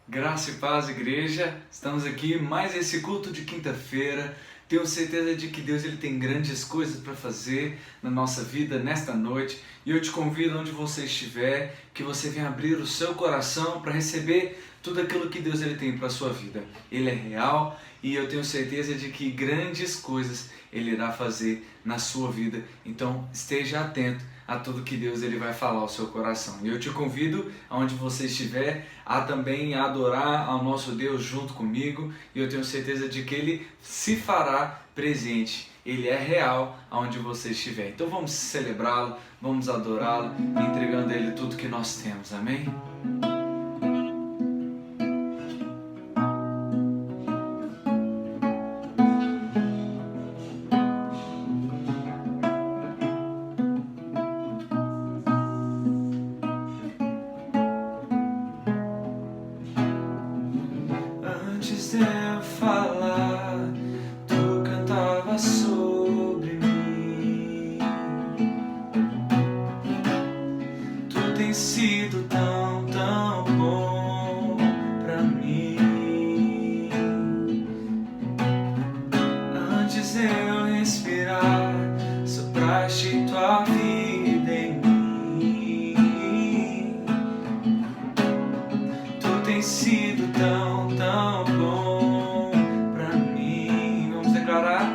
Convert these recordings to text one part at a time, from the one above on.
Graça e paz, igreja. Estamos aqui mais esse culto de quinta-feira. Tenho certeza de que Deus ele tem grandes coisas para fazer na nossa vida nesta noite. E eu te convido, onde você estiver, que você venha abrir o seu coração para receber tudo aquilo que Deus ele tem para a sua vida. Ele é real e eu tenho certeza de que grandes coisas Ele irá fazer na sua vida. Então esteja atento a tudo que Deus ele vai falar ao seu coração. E eu te convido, aonde você estiver, a também adorar ao nosso Deus junto comigo. E eu tenho certeza de que Ele se fará presente. Ele é real aonde você estiver. Então vamos celebrá-lo, vamos adorá-lo, entregando a Ele tudo que nós temos. Amém? Antes de eu falar, tu cantava sobre mim. Tu tens sido tão bom pra mim. Antes de eu respirar, sopraste tua vida em mim. Tu tens sido tão bom pra mim. Vamos declarar: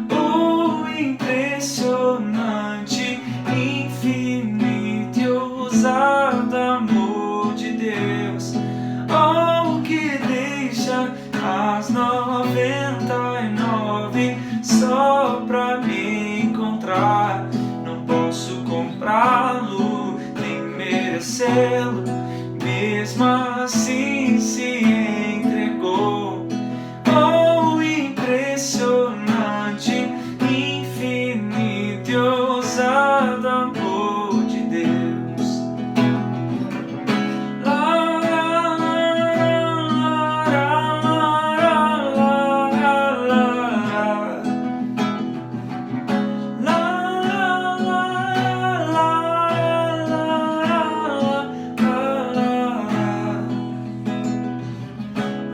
o impressionante, infinito e ousado amor de Deus, oh, que deixa as 99 só pra me encontrar. Não posso comprá-lo, nem merecê-lo, mesmo assim se entregou. Oh, impressionante, infinito e ousado amor de Deus. La, la,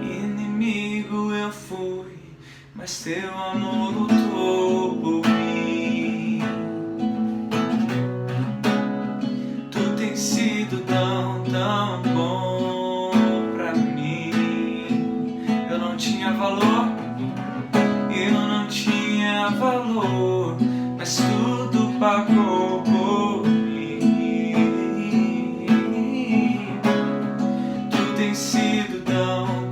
inimigo eu fui, mas teu amor lutou por mim. Tu tens sido tão bom pra mim. Eu não tinha valor, mas tudo pagou por mim. Tu tens sido tão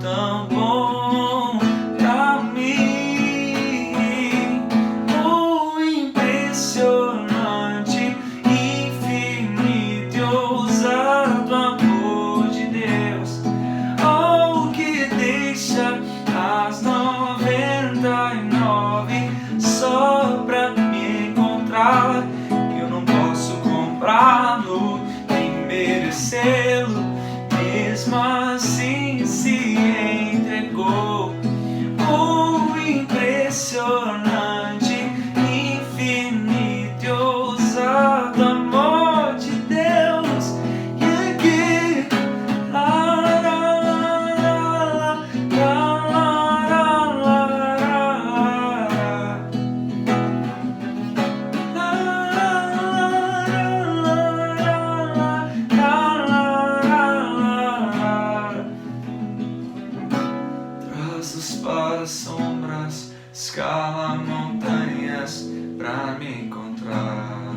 bom pra mim. O impressionante, infinito e ousado amor de Deus, oh, que deixa as 99 só pra me encontrar. Eu não posso comprá-lo, nem merecê-lo, mesmo assim se entregou. O impressionante, infinito e ousado amor de Deus. E aqui, traços para sombras, escala montanhas pra me encontrar.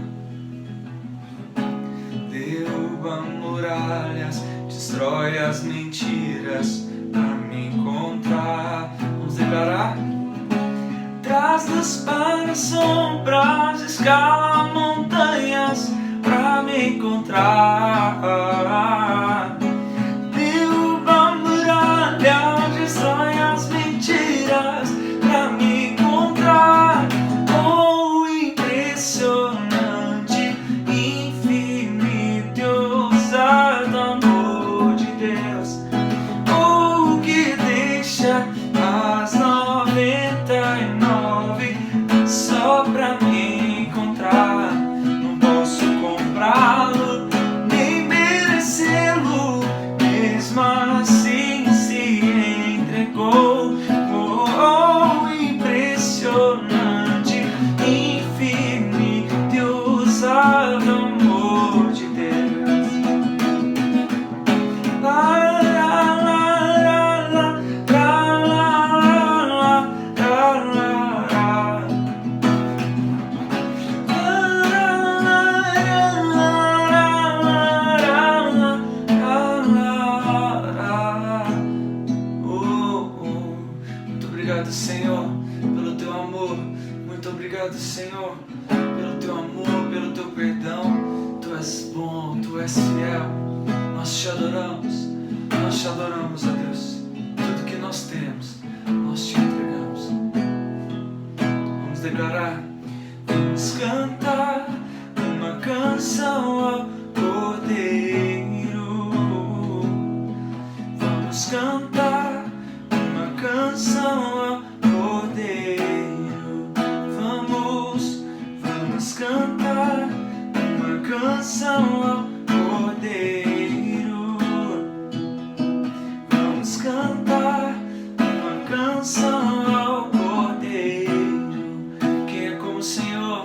Derruba muralhas, destrói as mentiras pra me encontrar. Vamos declarar: traços para sombras, escala montanhas pra me encontrar. Derruba muralhas, destrói as mentiras pra me encontrar. Oh, impressionante, infinito e ousado amor de Deus, oh, que deixa as 99 só pra me encontrar. Não posso comprá-lo, nem merecê-lo, mesmo assim obrigado, Senhor, pelo teu amor, pelo teu perdão. Tu és bom, tu és fiel. Nós te adoramos, ó Deus. Tudo que nós temos, nós te entregamos. Vamos declarar, vamos cantar uma canção ao Cordeiro. Vamos cantar uma canção ao Cordeiro. Vamos cantar uma canção ao Cordeiro. Vamos cantar uma canção ao Cordeiro. Quem é como o Senhor?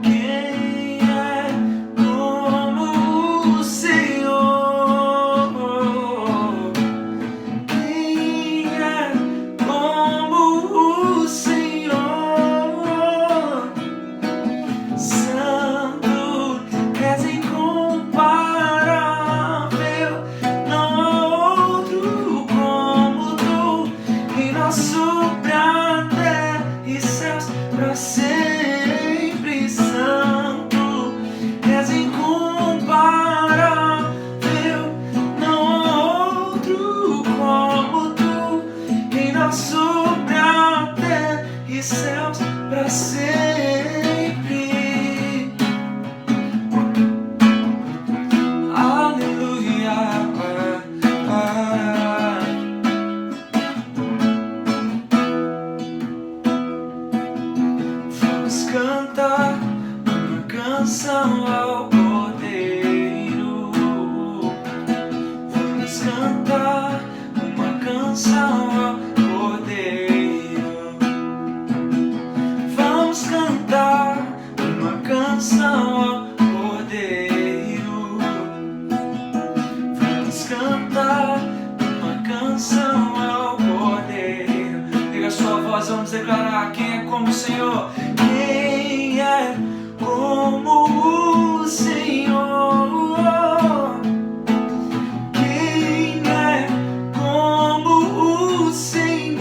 Quem é como o Senhor? Quem é como o Senhor? Santo, és incomparável, não há outro como tu, em nosso terra e céus para sempre. Santo, és incomparável, não há outro como tu, em nosso terra e céus para sempre. Aleluia. Vamos cantar uma canção ao Cordeiro. Vamos cantar uma canção ao Cordeiro. Vamos cantar uma canção ao Cordeiro. Vamos cantar uma canção ao Cordeiro. Pega a sua voz, vamos declarar, quem é como o Senhor? Quem é como o Senhor? Quem é como o Senhor?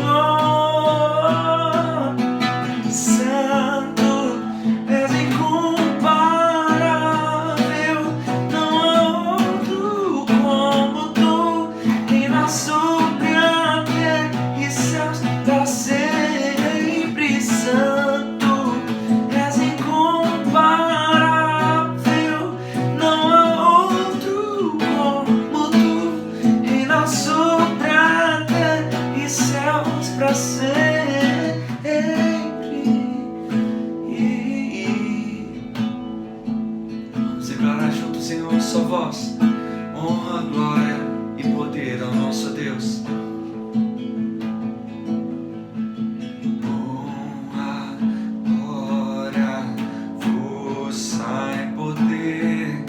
Santo, és incomparável, não há outro como tu, em nosso terra e céus para sempre. Santo, és incomparável, não há outro como tu, em nosso terra e céus para sempre. Vamos declarar junto, Senhor, sua voz. Honra, glória e poder ao nosso Deus. Honra, glória, força e poder.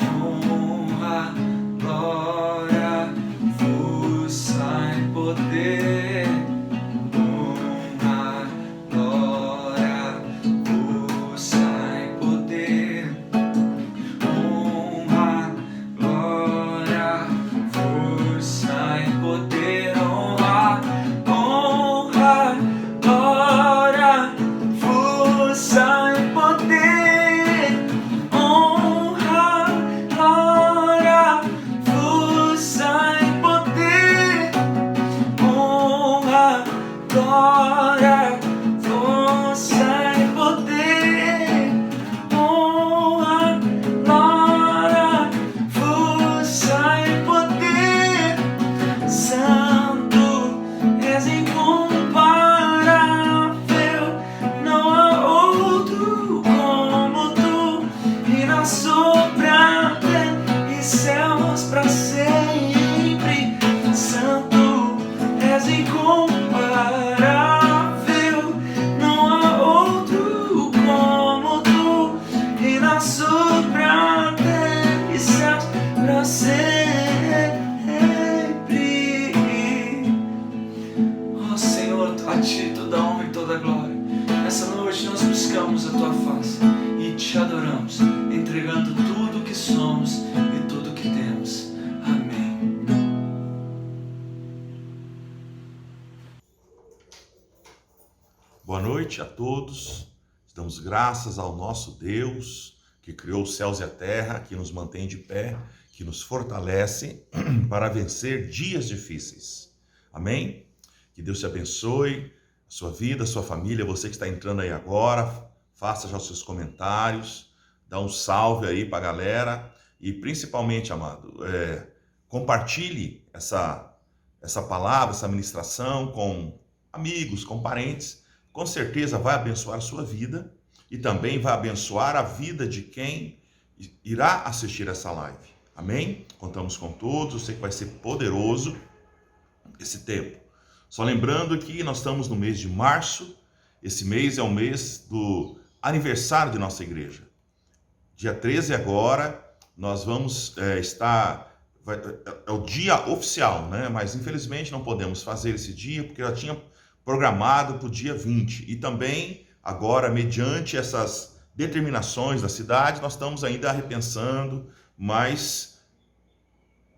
Honra, glória, força e poder. Honra, glória, força e poder. Honra, glória, força e poder. Honra, honra, glória, força e poder. Honra, glória, força e poder. Honra, glória, força e poder. Honra, glória, força e poder. Santo, és incomparável, não há outro como tu, e nosso terra e céus para sempre. Santo, és incomparável, não há outro como tu, e nosso terra e céus para sempre. Ó Senhor, a ti toda honra e toda glória. Nessa noite nós buscamos a tua face e te adoramos, entregando tudo que somos e tudo que temos. Amém. Boa noite. noite a todos. Damos graças ao nosso Deus, que criou os céus e a terra, que nos mantém de pé, que nos fortalece para vencer dias difíceis. Amém? Que Deus te abençoe, a sua vida, a sua família, você que está entrando aí agora, faça já os seus comentários, dá um salve aí para a galera e principalmente, amado, compartilhe essa palavra, essa ministração com amigos, com parentes. Com certeza vai abençoar a sua vida e também vai abençoar a vida de quem irá assistir essa live. Amém? Contamos com todos, eu sei que vai ser poderoso esse tempo. Só lembrando que nós estamos no mês de março, esse mês é o mês do aniversário de nossa igreja. Dia 13 agora, nós vamos é o dia oficial, né? Mas infelizmente não podemos fazer esse dia, porque eu já tinha programado para o dia 20. E também, agora, mediante essas determinações da cidade, nós estamos ainda repensando, mas,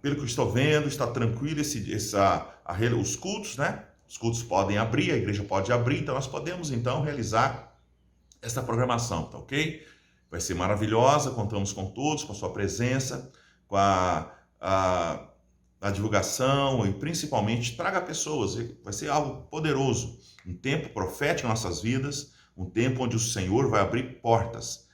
pelo que eu estou vendo, está tranquilo os cultos, né? Os cultos podem abrir, a igreja pode abrir, então nós podemos, então, realizar essa programação, tá ok? Vai ser maravilhosa, contamos com todos, com a sua presença, com a divulgação e principalmente traga pessoas, vai ser algo poderoso, um tempo profético em nossas vidas, um tempo onde o Senhor vai abrir portas.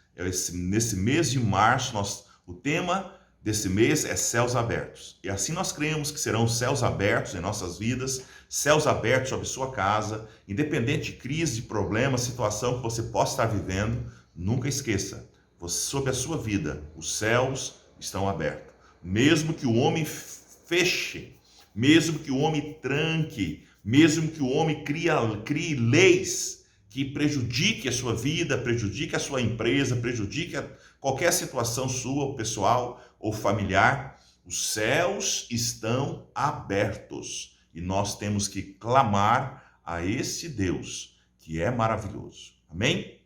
Nesse mês de março, o tema desse mês é céus abertos, e assim nós cremos que serão céus abertos em nossas vidas, céus abertos sobre sua casa, independente de crise, de problema, situação que você possa estar vivendo, nunca esqueça, sobre a sua vida, os céus estão abertos. Mesmo que o homem feche, mesmo que o homem tranque, mesmo que o homem crie leis que prejudique a sua vida, prejudique a sua empresa, prejudique qualquer situação sua, pessoal ou familiar, os céus estão abertos e nós temos que clamar a esse Deus que é maravilhoso. Amém?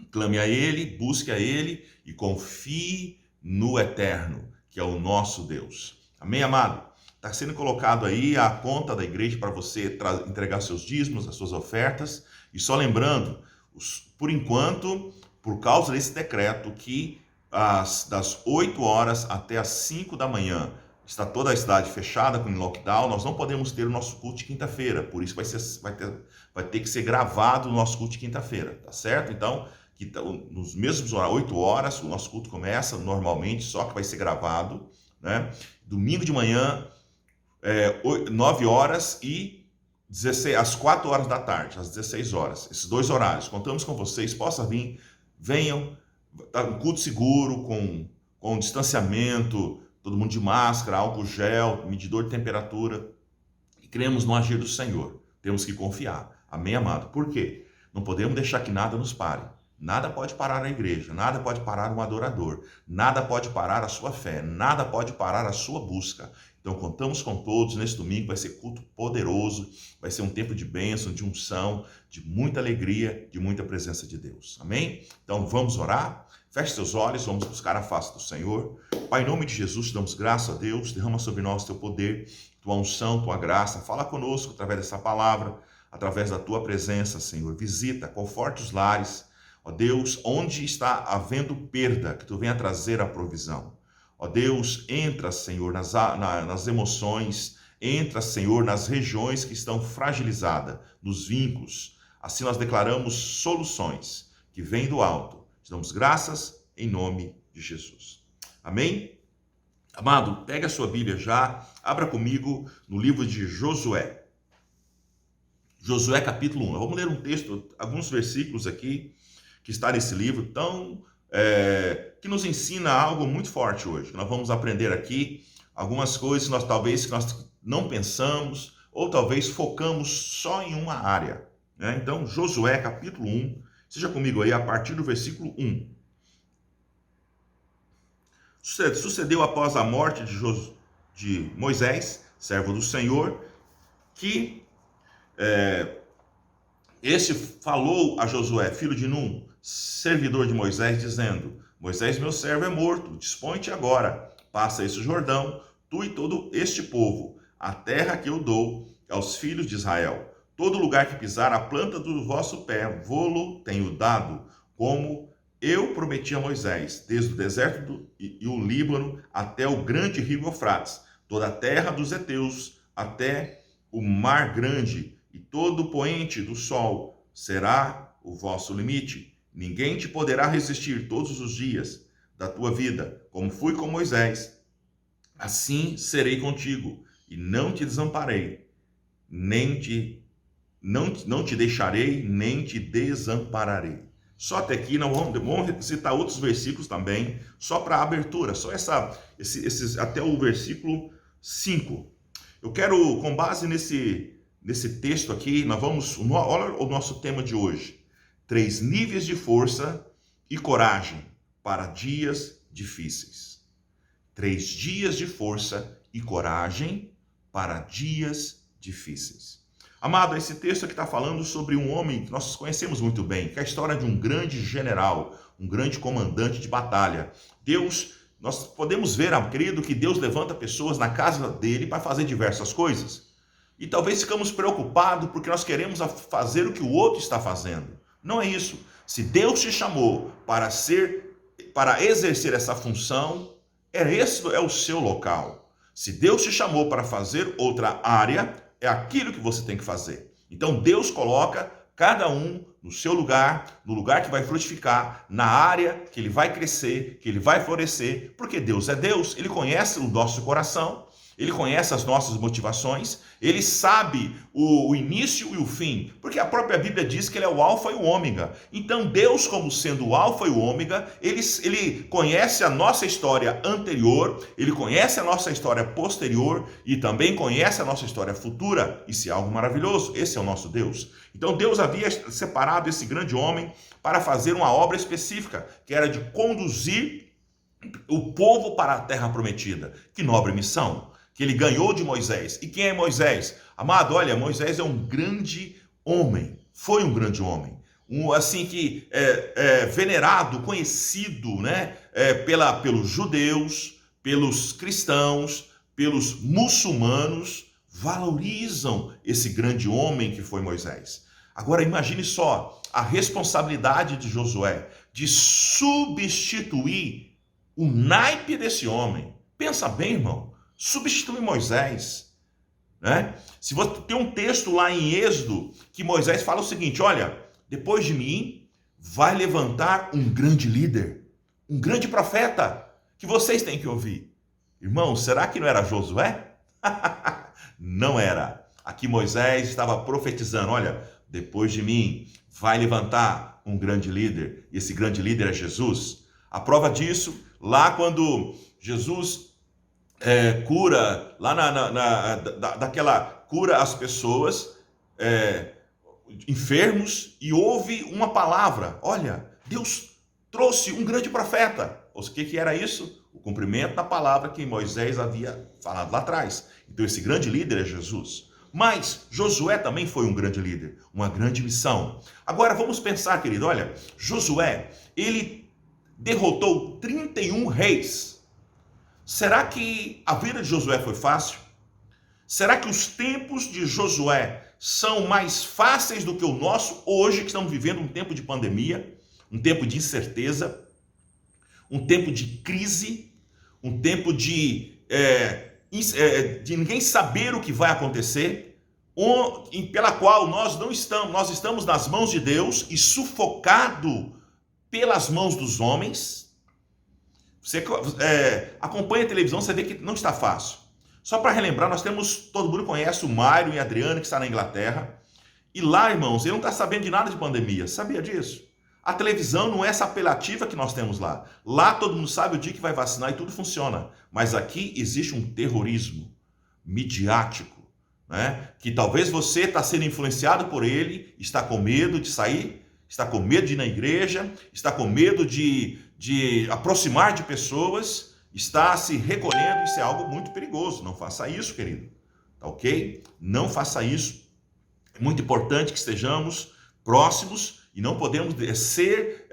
Clame a Ele, busque a Ele e confie no Eterno, que é o nosso Deus. Amém, amado? Está sendo colocado aí a conta da igreja para você entregar seus dízimos, as suas ofertas. E só lembrando, por enquanto, por causa desse decreto, que das 8 horas até as 5 da manhã está toda a cidade fechada com lockdown, nós não podemos ter o nosso culto de quinta-feira. Por isso vai ter que ser gravado o nosso culto de quinta-feira, tá certo? Então, nos mesmos horários, 8 horas, o nosso culto começa normalmente, só que vai ser gravado, né? Domingo de manhã, 9 horas e às 4 horas da tarde, às 16 horas. Esses dois horários, contamos com vocês, possam vir, venham, um culto seguro, com distanciamento, todo mundo de máscara, álcool gel, medidor de temperatura. E cremos no agir do Senhor, temos que confiar. Amém, amado? Por quê? Não podemos deixar que nada nos pare. Nada pode parar a igreja, nada pode parar um adorador, nada pode parar a sua fé, nada pode parar a sua busca. Então contamos com todos, nesse domingo vai ser culto poderoso, vai ser um tempo de bênção, de unção, de muita alegria, de muita presença de Deus. Amém? Então vamos orar, feche seus olhos, vamos buscar a face do Senhor. Pai, em nome de Jesus, te damos graça a Deus, derrama sobre nós teu poder, tua unção, tua graça, fala conosco através dessa palavra, através da tua presença, Senhor. Visita, conforte os lares, ó Deus, onde está havendo perda, que tu venha trazer a provisão. Ó Deus, entra, Senhor, nas emoções, entra, Senhor, nas regiões que estão fragilizadas, nos vínculos. Assim nós declaramos soluções que vêm do alto. Te damos graças em nome de Jesus. Amém? Amado, pega a sua Bíblia já, abra comigo no livro de Josué. Josué capítulo 1. Vamos ler um texto, alguns versículos aqui, que está nesse livro que nos ensina algo muito forte hoje. Nós vamos aprender aqui algumas coisas que nós não pensamos ou talvez focamos só em uma área, né? Então, Josué capítulo 1, seja comigo aí a partir do versículo 1. Sucedeu após a morte de Moisés, servo do Senhor, que este falou a Josué, filho de Num, servidor de Moisés, dizendo: Moisés, meu servo, é morto, dispõe-te agora, passa esse Jordão, tu e todo este povo, a terra que eu dou aos filhos de Israel. todo lugar que pisar a planta do vosso pé, vô-lo tenho dado, como eu prometi a Moisés, desde o deserto e o Líbano até o grande rio Eufrates, toda a terra dos heteus até o mar grande, e todo o poente do sol será o vosso limite. Ninguém te poderá resistir todos os dias da tua vida, como fui com Moisés. Assim serei contigo, e não te desamparei, não te deixarei, nem te desampararei. Só até aqui, não vamos citar outros versículos também, só para abertura, só esses até o versículo 5. Eu quero, com base nesse texto aqui, olha o nosso tema de hoje. 3 níveis de força e coragem para dias difíceis. 3 dias de força e coragem para dias difíceis. Amado, esse texto aqui está falando sobre um homem que nós conhecemos muito bem, que é a história de um grande general, um grande comandante de batalha. Nós podemos ver, querido, que Deus levanta pessoas na casa dele para fazer diversas coisas. E talvez ficamos preocupados porque nós queremos fazer o que o outro está fazendo. Não é isso. Se Deus te chamou para exercer essa função, esse é o seu local. Se Deus te chamou para fazer outra área, é aquilo que você tem que fazer. Então Deus coloca cada um no seu lugar, no lugar que vai frutificar, na área que ele vai crescer, que ele vai florescer, porque Deus é Deus, ele conhece o nosso coração, ele conhece as nossas motivações, ele sabe o início e o fim, porque a própria Bíblia diz que ele é o alfa e o ômega. Então Deus, como sendo o alfa e o ômega, ele conhece a nossa história anterior, ele conhece a nossa história posterior e também conhece a nossa história futura. Isso é algo maravilhoso, esse é o nosso Deus. Então Deus havia separado esse grande homem para fazer uma obra específica, que era de conduzir o povo para a terra prometida. Que nobre missão que ele ganhou de Moisés. E quem é Moisés? Amado, olha, Moisés é um grande homem, foi um grande homem, assim que venerado, conhecido, né, pelos judeus, pelos cristãos, pelos muçulmanos, valorizam esse grande homem que foi Moisés. Agora imagine só a responsabilidade de Josué de substituir o naipe desse homem. Pensa bem, irmão. Substitui Moisés, né? Se você tem um texto lá em Êxodo que Moisés fala o seguinte: olha, depois de mim vai levantar um grande líder, um grande profeta que vocês têm que ouvir. Irmão, será que não era Josué? Não era. Aqui Moisés estava profetizando: olha, depois de mim vai levantar um grande líder, e esse grande líder é Jesus. A prova disso, lá quando Jesus cura, lá cura as pessoas, enfermos, e ouve uma palavra. Olha, Deus trouxe um grande profeta. O que era isso? O cumprimento da palavra que Moisés havia falado lá atrás. Então esse grande líder é Jesus. Mas Josué também foi um grande líder, uma grande missão. Agora vamos pensar, querido, olha, Josué, ele derrotou 31 reis. Será que a vida de Josué foi fácil? Será que os tempos de Josué são mais fáceis do que o nosso hoje, que estamos vivendo um tempo de pandemia, um tempo de incerteza, um tempo de crise, um tempo de ninguém saber o que vai acontecer, pela qual nós estamos nas mãos de Deus e sufocado pelas mãos dos homens? Você acompanha a televisão, você vê que não está fácil. Só para relembrar, todo mundo conhece o Mário e a Adriana, que está na Inglaterra. E lá, irmãos, ele não está sabendo de nada de pandemia. Sabia disso? A televisão não é essa apelativa que nós temos lá. Lá todo mundo sabe o dia que vai vacinar e tudo funciona. Mas aqui existe um terrorismo midiático, né? Que talvez você está sendo influenciado por ele, está com medo de sair, está com medo de ir na igreja, está com medo de aproximar de pessoas, está se recolhendo. Isso é algo muito perigoso. Não faça isso, querido. Tá ok? Não faça isso. É muito importante que estejamos próximos e não podemos ser...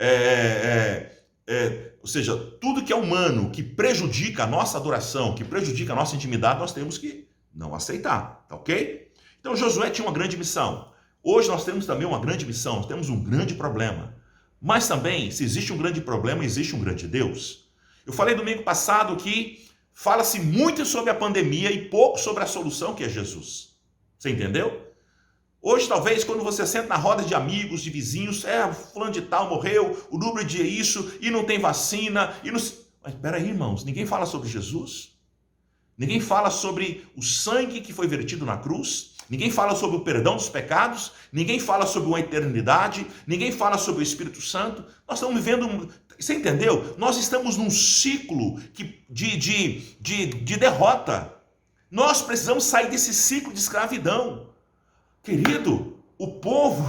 ou seja, tudo que é humano, que prejudica a nossa adoração, que prejudica a nossa intimidade, nós temos que não aceitar. Tá ok? Então Josué tinha uma grande missão. Hoje nós temos também uma grande missão, nós temos um grande problema. Mas também, se existe um grande problema, existe um grande Deus. Eu falei domingo passado que fala-se muito sobre a pandemia e pouco sobre a solução, que é Jesus. Você entendeu? Hoje, talvez, quando você senta na roda de amigos, de vizinhos, o fulano de tal morreu, o número de isso, e não tem vacina, e não... Mas peraí, irmãos, ninguém fala sobre Jesus? Ninguém fala sobre o sangue que foi vertido na cruz? Ninguém fala sobre o perdão dos pecados? Ninguém fala sobre uma eternidade? Ninguém fala sobre o Espírito Santo? Nós estamos vivendo... Você entendeu? Nós estamos num ciclo de derrota. Nós precisamos sair desse ciclo de escravidão. Querido, o povo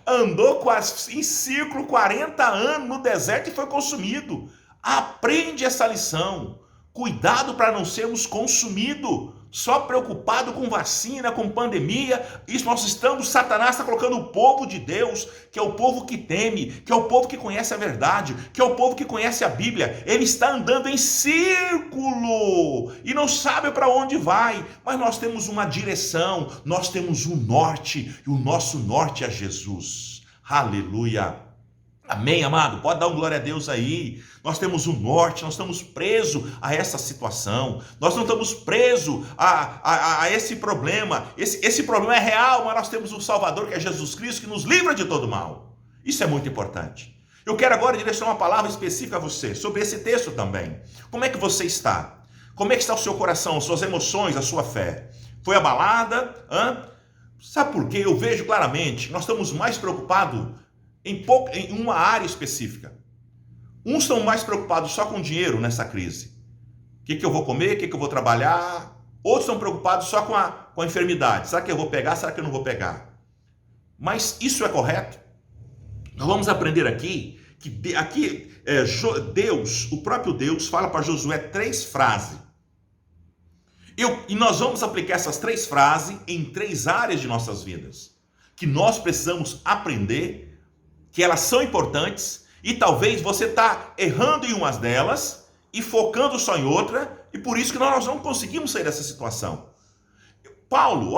andou em ciclo 40 anos no deserto e foi consumido. Aprende essa lição. Cuidado para não sermos consumidos. Só preocupado com vacina, com pandemia. Isso nós estamos, Satanás está colocando o povo de Deus, que é o povo que teme, que é o povo que conhece a verdade, que é o povo que conhece a Bíblia. Ele está andando em círculo e não sabe para onde vai. Mas nós temos uma direção, nós temos um norte, e o nosso norte é Jesus. Aleluia. Amém, amado? Pode dar um glória a Deus aí. Nós temos um norte, nós estamos presos a essa situação. Nós não estamos presos a esse problema. Esse problema é real, mas nós temos um Salvador, que é Jesus Cristo, que nos livra de todo mal. Isso é muito importante. Eu quero agora direcionar uma palavra específica a você, sobre esse texto também. Como é que você está? Como é que está o seu coração, as suas emoções, a sua fé? Foi abalada? Sabe por quê? Eu vejo claramente, nós estamos mais preocupados em uma área específica. Uns estão mais preocupados só com dinheiro nessa crise. O que eu vou comer? O que eu vou trabalhar? Outros estão preocupados só com a enfermidade. Será que eu vou pegar? Será que eu não vou pegar? Mas isso é correto? Nós vamos aprender aqui que Deus, o próprio Deus, fala para Josué 3 frases. E nós vamos aplicar essas 3 frases em 3 áreas de nossas vidas, que nós precisamos aprender, que elas são importantes, e talvez você está errando em uma delas e focando só em outra, e por isso que nós não conseguimos sair dessa situação. Paulo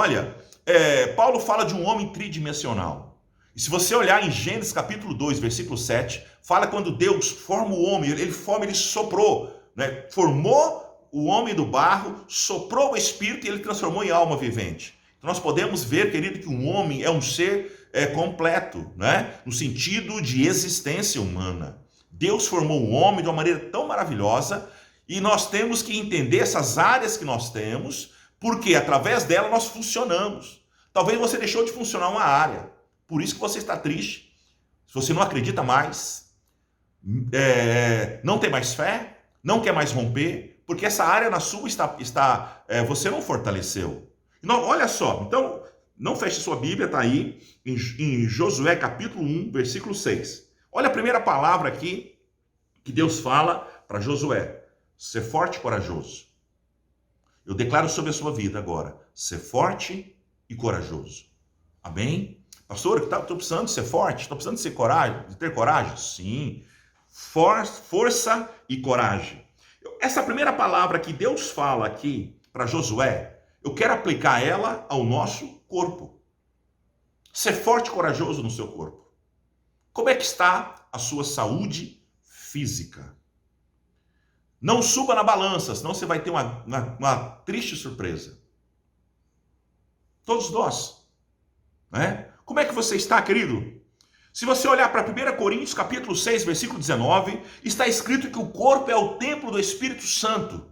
fala de um homem tridimensional. E se você olhar em Gênesis capítulo 2, versículo 7, fala quando Deus forma o homem, ele soprou, né? Formou o homem do barro, soprou o espírito e ele transformou em alma vivente. Então nós podemos ver, querido, que um homem é um ser completo, né? No sentido de existência humana. Deus formou o homem de uma maneira tão maravilhosa e nós temos que entender essas áreas que nós temos, porque através dela nós funcionamos. Talvez você deixou de funcionar uma área, por isso que você está triste, se você não acredita mais, não tem mais fé, não quer mais romper, porque essa área na sua você não fortaleceu. Não, olha só, então não feche sua Bíblia, está aí em Josué capítulo 1, versículo 6. Olha a primeira palavra aqui que Deus fala para Josué: ser forte e corajoso. Eu declaro sobre a sua vida agora: ser forte e corajoso. Amém? Pastor, estou precisando de ser forte? Estou precisando de ter coragem? Sim. Força e coragem. Essa primeira palavra que Deus fala aqui para Josué, eu quero aplicar ela ao nosso corpo. Ser forte e corajoso no seu corpo. Como é que está a sua saúde física? Não suba na balança, senão você vai ter uma triste surpresa. Todos nós, né? Como é que você está, querido? Se você olhar para 1 Coríntios capítulo 6, versículo 19, está escrito que o corpo é o templo do Espírito Santo.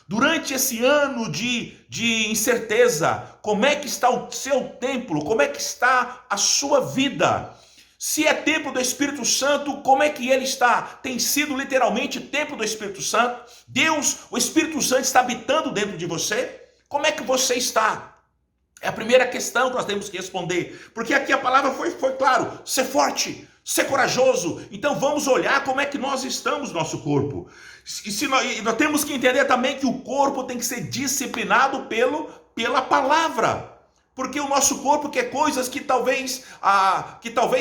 Durante esse ano de incerteza, como é que está o seu templo? Como é que está a sua vida? Se é templo do Espírito Santo, como é que ele está? Tem sido literalmente templo do Espírito Santo? Deus, o Espírito Santo está habitando dentro de você? Como é que você está? É a primeira questão que nós temos que responder. Porque aqui a palavra foi claro: ser forte, ser corajoso. Então vamos olhar como é que nós estamos no nosso corpo. E nós temos que entender também que o corpo tem que ser disciplinado pela palavra. Porque o nosso corpo quer coisas que talvez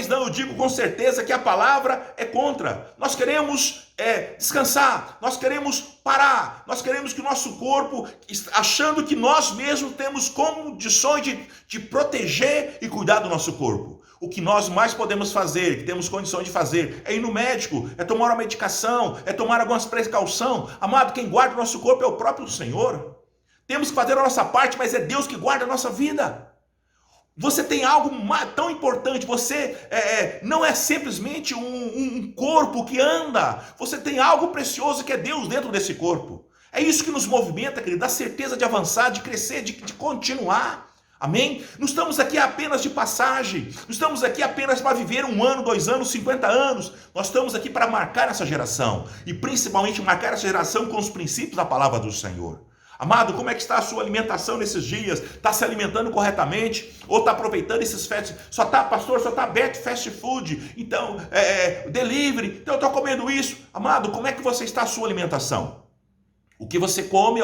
não, eu digo com certeza que a palavra é contra. Nós queremos descansar, nós queremos parar, nós queremos que o nosso corpo, achando que nós mesmos temos condições de proteger e cuidar do nosso corpo. O que nós mais podemos fazer, que temos condições de fazer, é ir no médico, é tomar uma medicação, é tomar algumas precauções. Amado, quem guarda o nosso corpo é o próprio Senhor. Temos que fazer a nossa parte, mas é Deus que guarda a nossa vida. Você tem algo tão importante, você não é simplesmente um corpo que anda, você tem algo precioso que é Deus dentro desse corpo. É isso que nos movimenta, querido, dá certeza de avançar, de crescer, de continuar. Amém? Não estamos aqui apenas de passagem, não estamos aqui apenas para viver 1 ano, 2 anos, 50 anos. Nós estamos aqui para marcar essa geração e principalmente marcar essa geração com os princípios da palavra do Senhor. Amado, como é que está a sua alimentação nesses dias? Está se alimentando corretamente? Ou está aproveitando esses pastor, só está aberto fast food, então, delivery, então eu estou comendo isso. Amado, como é que você está a sua alimentação? O que você come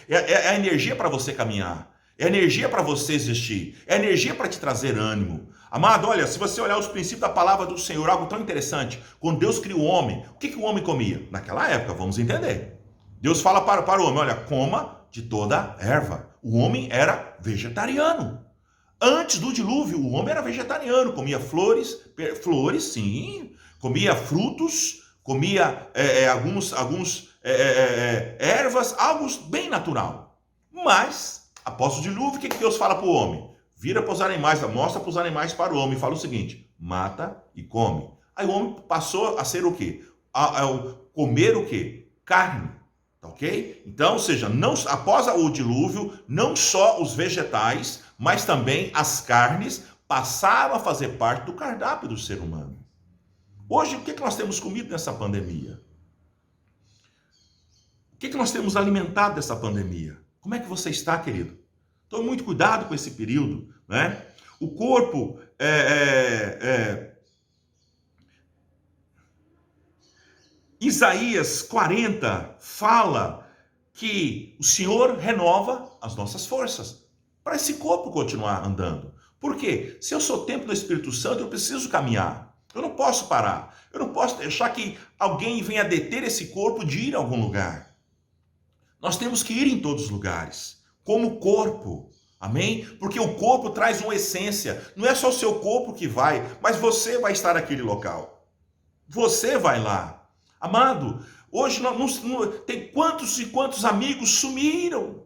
é a energia para você caminhar, é a energia para você existir, é a energia para te trazer ânimo. Amado, olha, se você olhar os princípios da palavra do Senhor, algo tão interessante, quando Deus criou o homem, o que o homem comia? Naquela época, vamos entender. Deus fala para o homem, olha, coma de toda erva. O homem era vegetariano. Antes do dilúvio, o homem era vegetariano, comia flores, sim, comia frutos, comia alguns ervas, algo bem natural. Mas, após o dilúvio, o que Deus fala para o homem? Vira para os animais, mostra para os animais para o homem, fala o seguinte, mata e come. Aí o homem passou a ser o quê? Comer o quê? Carne. Ok? Então, ou seja, após o dilúvio, não só os vegetais, mas também as carnes passaram a fazer parte do cardápio do ser humano. Hoje, o que nós temos comido nessa pandemia? O que nós temos alimentado dessa pandemia? Como é que você está, querido? Tome muito cuidado com esse período, né? O corpo Isaías 40 fala que o Senhor renova as nossas forças para esse corpo continuar andando. Por quê? Se eu sou templo do Espírito Santo, eu preciso caminhar. Eu não posso parar. Eu não posso deixar que alguém venha deter esse corpo de ir a algum lugar. Nós temos que ir em todos os lugares, como corpo. Amém? Porque o corpo traz uma essência. Não é só o seu corpo que vai, mas você vai estar naquele local. Você vai lá. Amado, hoje tem quantos e quantos amigos sumiram,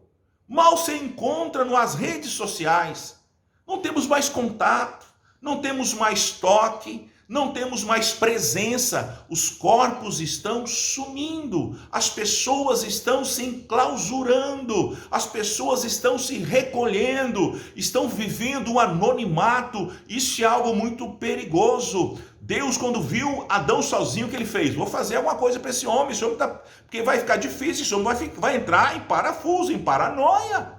mal se encontram nas redes sociais, não temos mais contato, não temos mais toque, não temos mais presença, os corpos estão sumindo, as pessoas estão se enclausurando, as pessoas estão se recolhendo, estão vivendo um anonimato, isso é algo muito perigoso. Deus, quando viu Adão sozinho, o que ele fez? Vou fazer alguma coisa para esse homem, porque vai ficar difícil, esse homem vai entrar em parafuso, em paranoia.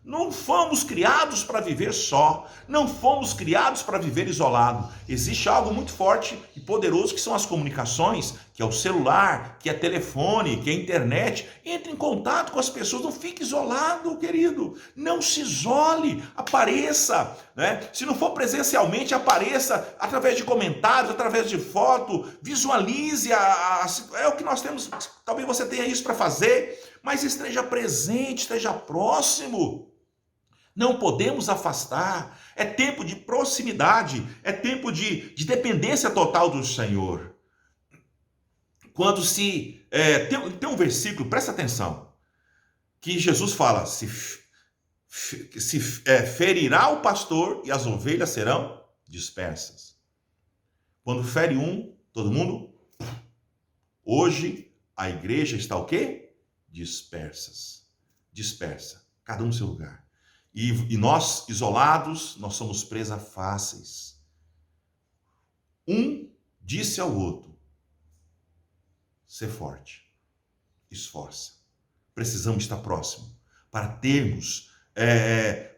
Não fomos criados para viver só, não fomos criados para viver isolado. Existe algo muito forte e poderoso que são as comunicações, que é o celular, que é telefone, que é internet. Entre em contato com as pessoas, não fique isolado, querido. Não se isole, apareça, né? Se não for presencialmente, apareça através de comentários, através de foto, visualize, é o que nós temos, talvez você tenha isso para fazer, mas esteja presente, esteja próximo. Não podemos afastar, é tempo de proximidade, é tempo de dependência total do Senhor. Quando tem um versículo, presta atenção, que Jesus fala, se ferirá o pastor e as ovelhas serão dispersas. Quando fere um, todo mundo, hoje a igreja está o quê? Dispersa, cada um no seu lugar. E nós, isolados, nós somos presa fáceis. Um disse ao outro, ser forte, esforça. Precisamos estar próximo para termos,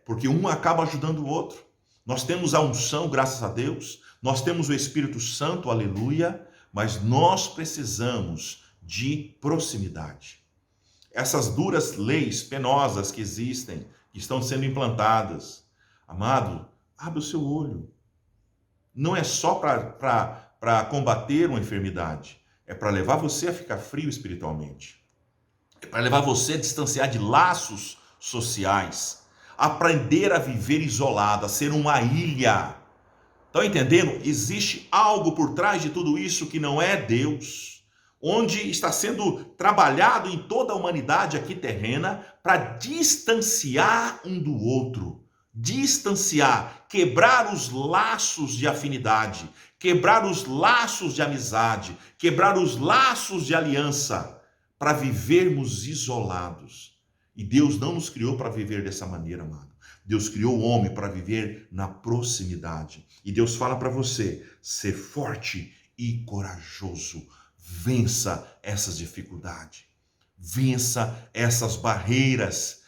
porque um acaba ajudando o outro. Nós temos a unção, graças a Deus, nós temos o Espírito Santo, aleluia, mas nós precisamos de proximidade. Essas duras leis penosas que existem, que estão sendo implantadas, Amado, abre o seu olho. Não é só para combater uma enfermidade, é para levar você a ficar frio espiritualmente. É para levar você a distanciar de laços sociais, aprender a viver isolado, a ser uma ilha. Estão entendendo? Existe algo por trás de tudo isso que não é Deus, onde está sendo trabalhado em toda a humanidade aqui terrena para distanciar um do outro. Distanciar, quebrar os laços de afinidade, quebrar os laços de amizade, quebrar os laços de aliança, para vivermos isolados. E Deus não nos criou para viver dessa maneira, amado. Deus criou o homem para viver na proximidade. E Deus fala para você, ser forte e corajoso. Vença essas dificuldades. Vença essas barreiras.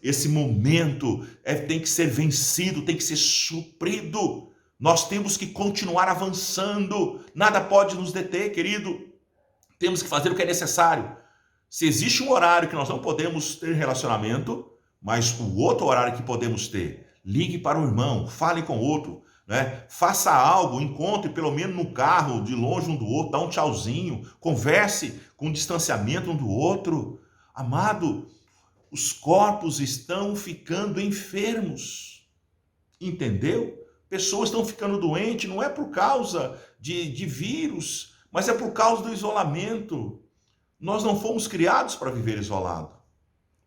Esse momento tem que ser vencido, tem que ser suprido. Nós temos que continuar avançando. Nada pode nos deter, querido. Temos que fazer o que é necessário. Se existe um horário que nós não podemos ter relacionamento, mas o outro horário que podemos ter, ligue para o irmão, fale com o outro, né? Faça algo, encontre pelo menos no carro, de longe um do outro, dá um tchauzinho, converse com distanciamento um do outro. Amado, os corpos estão ficando enfermos, entendeu? Pessoas estão ficando doentes, não é por causa de vírus, mas é por causa do isolamento. Nós não fomos criados para viver isolado.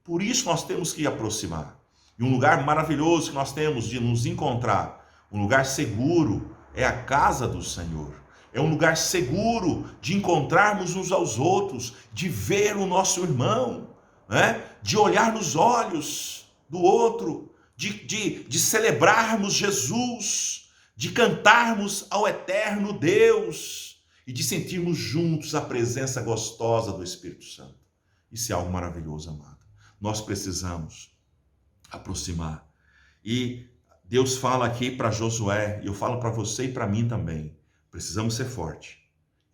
Por isso nós temos que aproximar. E um lugar maravilhoso que nós temos de nos encontrar, um lugar seguro, é a casa do Senhor. É um lugar seguro de encontrarmos uns aos outros, de ver o nosso irmão, né? De olhar nos olhos do outro, de celebrarmos Jesus, de cantarmos ao eterno Deus e de sentirmos juntos a presença gostosa do Espírito Santo. Isso é algo maravilhoso, amado. Nós precisamos aproximar. E Deus fala aqui para Josué, e eu falo para você e para mim também, precisamos ser fortes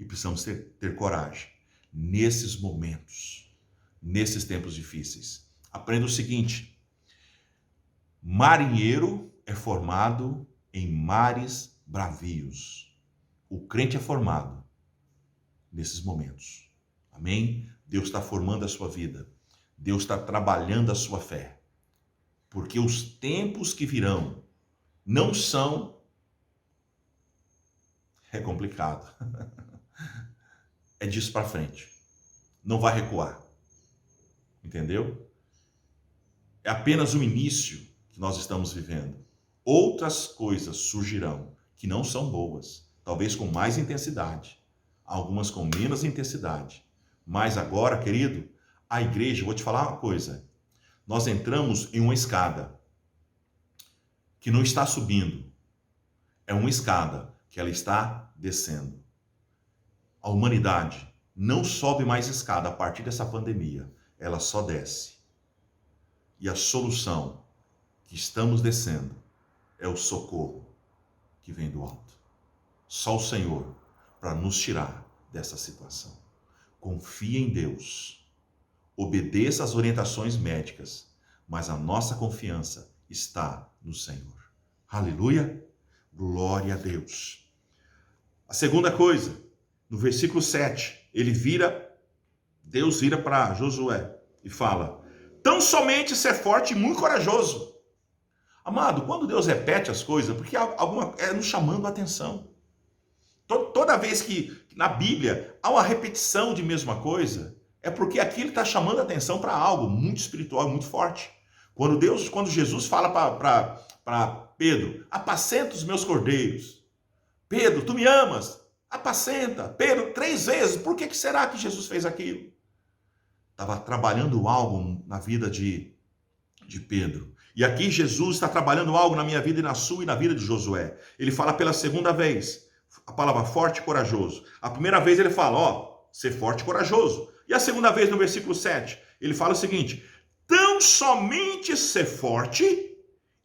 e precisamos ter coragem nesses momentos, nesses tempos difíceis. Aprenda o seguinte: marinheiro é formado em mares bravios. O crente é formado nesses momentos. Amém? Deus está formando a sua vida. Deus está trabalhando a sua fé. Porque os tempos que virão não são... É complicado. É disso para frente. Não vai recuar. Entendeu? É apenas o início que nós estamos vivendo. Outras coisas surgirão que não são boas. Talvez com mais intensidade. Algumas com menos intensidade. Mas agora, querido, a igreja, vou te falar uma coisa. Nós entramos em uma escada que não está subindo. É uma escada que ela está descendo. A humanidade não sobe mais escada a partir dessa pandemia. Ela só desce. E a solução que estamos descendo é o socorro que vem do alto. Só o Senhor para nos tirar dessa situação. Confie em Deus. Obedeça às orientações médicas, mas a nossa confiança está no Senhor. Aleluia! Glória a Deus. A segunda coisa, no versículo 7, Deus vira para Josué e fala: tão somente ser forte e muito corajoso. Amado, quando Deus repete as coisas, porque é nos chamando a atenção. Toda vez que na Bíblia há uma repetição de mesma coisa, é porque aquilo está chamando a atenção para algo muito espiritual, muito forte. Quando Jesus fala para Pedro: apacenta os meus cordeiros. Pedro, tu me amas? Apacenta. Pedro, 3 vezes. Por que será que Jesus fez aquilo? Estava trabalhando algo na vida de Pedro. E aqui Jesus está trabalhando algo na minha vida e na sua e na vida de Josué. Ele fala pela segunda vez a palavra forte e corajoso. A primeira vez ele fala, ser forte e corajoso. E a segunda vez, no versículo 7, ele fala o seguinte: tão somente ser forte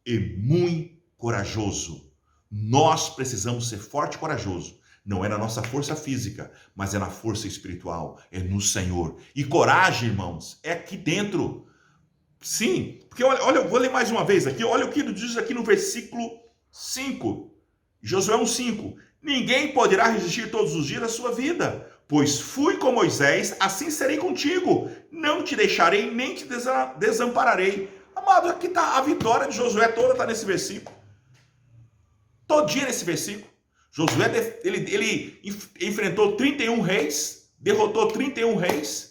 e muito corajoso. Nós precisamos ser forte e corajoso. Não é na nossa força física, mas é na força espiritual, é no Senhor. E coragem, irmãos, é aqui dentro. Sim, porque olha, eu vou ler mais uma vez aqui, olha o que diz aqui no versículo 5, Josué 1:5. Ninguém poderá resistir todos os dias da sua vida, pois fui com Moisés, assim serei contigo, não te deixarei nem te desampararei. Amado, aqui está a vitória de Josué toda, está nesse versículo, todinha nesse versículo. Josué, ele enfrentou 31 reis, derrotou 31 reis,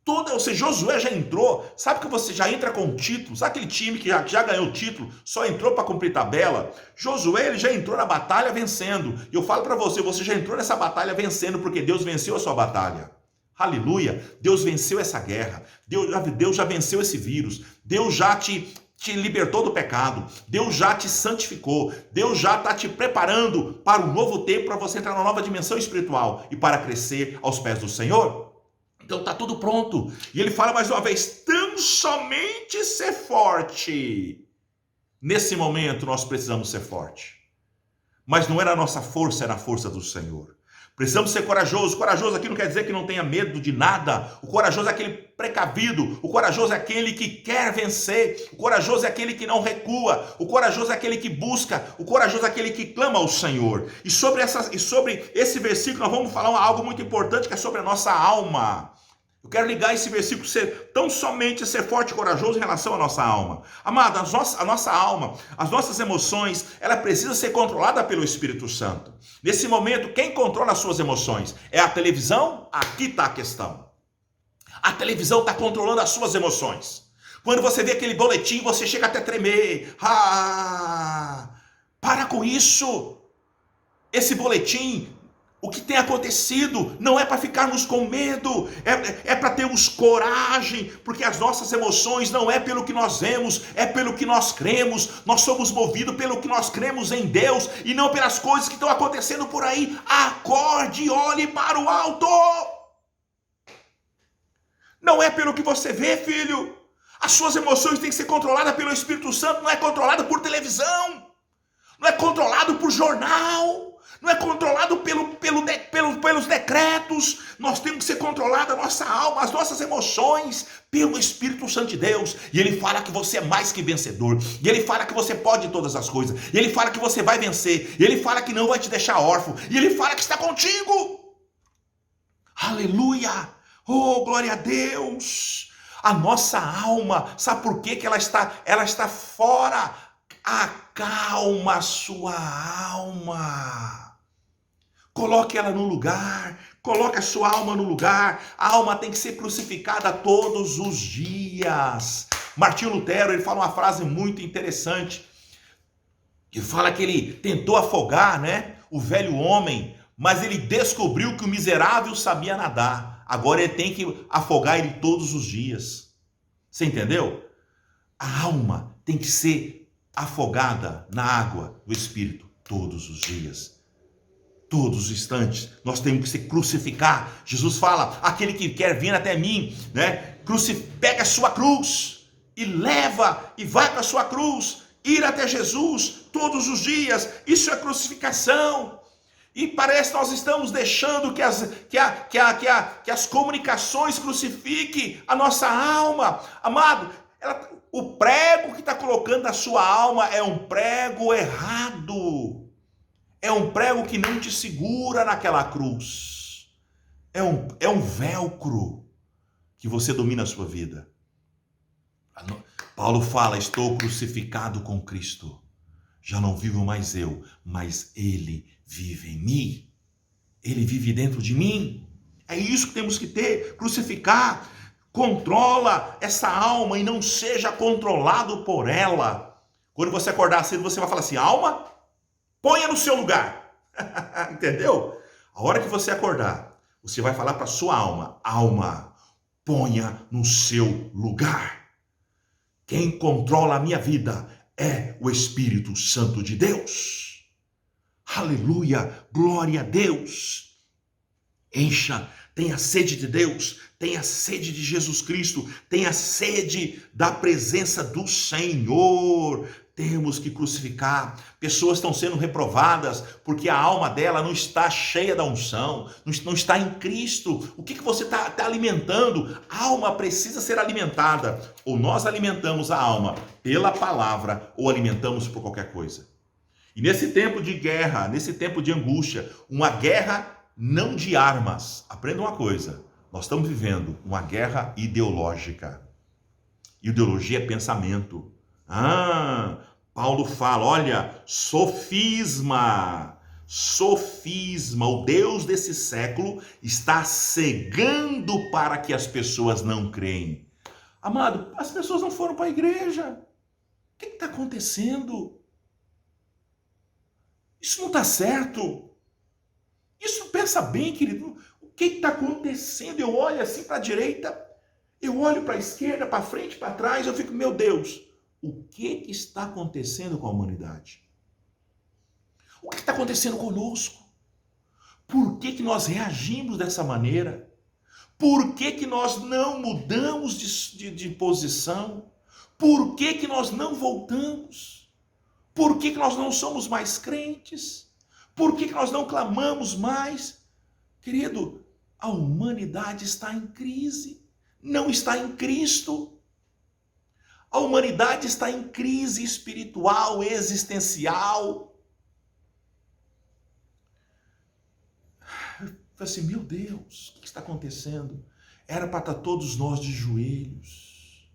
ou seja, Josué já entrou, sabe que você já entra com título, sabe aquele time que já ganhou o título, só entrou para cumprir tabela? Josué, ele já entrou na batalha vencendo, e eu falo para você, você já entrou nessa batalha vencendo, porque Deus venceu a sua batalha. Aleluia, Deus venceu essa guerra, Deus já venceu esse vírus, Deus já te libertou do pecado, Deus já te santificou, Deus já está te preparando para um novo tempo, para você entrar numa nova dimensão espiritual e para crescer aos pés do Senhor. Então está tudo pronto. E ele fala mais uma vez, tão somente ser forte. Nesse momento nós precisamos ser forte. Mas não era a nossa força, era a força do Senhor. Precisamos ser corajosos. Corajoso aqui não quer dizer que não tenha medo de nada. O corajoso é aquele precavido. O corajoso é aquele que quer vencer. O corajoso é aquele que não recua. O corajoso é aquele que busca. O corajoso é aquele que clama ao Senhor. E sobre esse versículo nós vamos falar algo muito importante, que é sobre a nossa alma. Eu quero ligar esse versículo, tão somente ser forte e corajoso em relação à nossa alma. Amado, a nossa alma, as nossas emoções, ela precisa ser controlada pelo Espírito Santo. Nesse momento, quem controla as suas emoções? É a televisão? Aqui está a questão. A televisão está controlando as suas emoções. Quando você vê aquele boletim, você chega até a tremer. Para com isso. Esse boletim, o que tem acontecido, não é para ficarmos com medo, é para termos coragem, porque as nossas emoções não é pelo que nós vemos, é pelo que nós cremos. Nós somos movidos pelo que nós cremos em Deus e não pelas coisas que estão acontecendo por aí. Acorde e olhe para o alto. Não é pelo que você vê, filho. As suas emoções têm que ser controladas pelo Espírito Santo, não é controlada por televisão, não é controlado por jornal, não é controlado pelos decretos. Nós temos que ser controlada a nossa alma, as nossas emoções, pelo Espírito Santo de Deus. E ele fala que você é mais que vencedor. E ele fala que você pode todas as coisas. E ele fala que você vai vencer. E ele fala que não vai te deixar órfão. E ele fala que está contigo. Aleluia! Oh, glória a Deus! A nossa alma, sabe por quê que ela está fora? Acalma a sua alma. Coloque ela no lugar, coloque a sua alma no lugar. A alma tem que ser crucificada todos os dias. Martinho Lutero, ele fala uma frase muito interessante. Ele fala que ele tentou afogar, o velho homem, mas ele descobriu que o miserável sabia nadar. Agora ele tem que afogar ele todos os dias. Você entendeu? A alma tem que ser afogada na água do Espírito todos os dias. Todos os instantes, nós temos que se crucificar. Jesus fala, aquele que quer vir até mim, pega a sua cruz e leva e vai para a sua cruz, ir até Jesus todos os dias. Isso é crucificação. E parece que nós estamos deixando que as comunicações crucifiquem a nossa alma. Amado, o prego que está colocando na sua alma é um prego errado. É um prego que não te segura naquela cruz. É um velcro que você domina a sua vida. Paulo fala, estou crucificado com Cristo. Já não vivo mais eu, mas Ele vive em mim. Ele vive dentro de mim. É isso que temos que ter, crucificar. Controla essa alma e não seja controlado por ela. Quando você acordar cedo, você vai falar assim, alma, ponha no seu lugar. Entendeu? A hora que você acordar, você vai falar para sua alma, alma, ponha no seu lugar. Quem controla a minha vida é o Espírito Santo de Deus. Aleluia, glória a Deus. Encha Tenha sede de Deus, tenha sede de Jesus Cristo, tenha sede da presença do Senhor. Temos que crucificar. Pessoas estão sendo reprovadas porque a alma dela não está cheia da unção, não está em Cristo. O que você está alimentando? A alma precisa ser alimentada. Ou nós alimentamos a alma pela palavra, ou alimentamos por qualquer coisa. E nesse tempo de guerra, nesse tempo de angústia, uma guerra não de armas. Aprenda uma coisa, nós estamos vivendo uma guerra ideológica. Ideologia é pensamento. Paulo fala, olha, sofisma, o Deus desse século está cegando para que as pessoas não creem. Amado, as pessoas não foram para a igreja. O que está acontecendo? Isso não está certo. Isso, pensa bem, querido. O que está acontecendo? Eu olho assim para a direita, eu olho para a esquerda, para frente, para trás, eu fico, meu Deus, o que está acontecendo com a humanidade? O que está acontecendo conosco? Por que nós reagimos dessa maneira? Por que nós não mudamos de posição? Por que nós não voltamos? Por que nós não somos mais crentes? Por que nós não clamamos mais? Querido, a humanidade está em crise, não está em Cristo. A humanidade está em crise espiritual, existencial. Eu falei assim, meu Deus, o que está acontecendo? Era para estar todos nós de joelhos.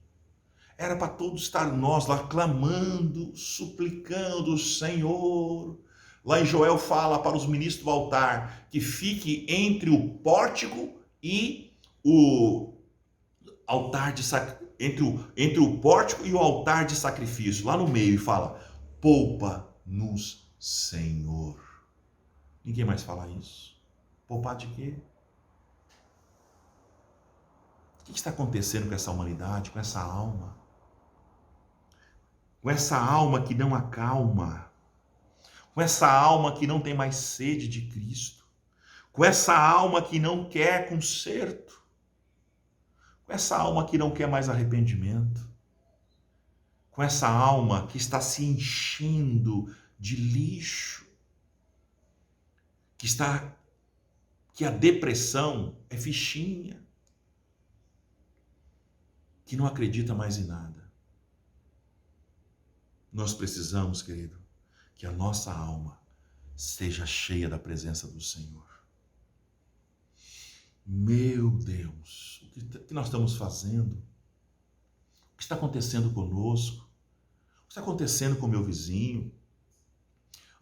Era para todos estar nós lá clamando, suplicando o Senhor. Lá em Joel fala para os ministros do altar que fique entre o pórtico e o altar de entre o pórtico e o altar de sacrifício, lá no meio, e fala: poupa-nos, Senhor. Ninguém mais fala isso. Poupar de quê? O que está acontecendo com essa humanidade, com essa alma? Com essa alma que não acalma, com essa alma que não tem mais sede de Cristo, com essa alma que não quer conserto, com essa alma que não quer mais arrependimento, com essa alma que está se enchendo de lixo, que a depressão é fichinha, que não acredita mais em nada. Nós precisamos, querido, que a nossa alma esteja cheia da presença do Senhor. Meu Deus, o que nós estamos fazendo? O que está acontecendo conosco? O que está acontecendo com o meu vizinho?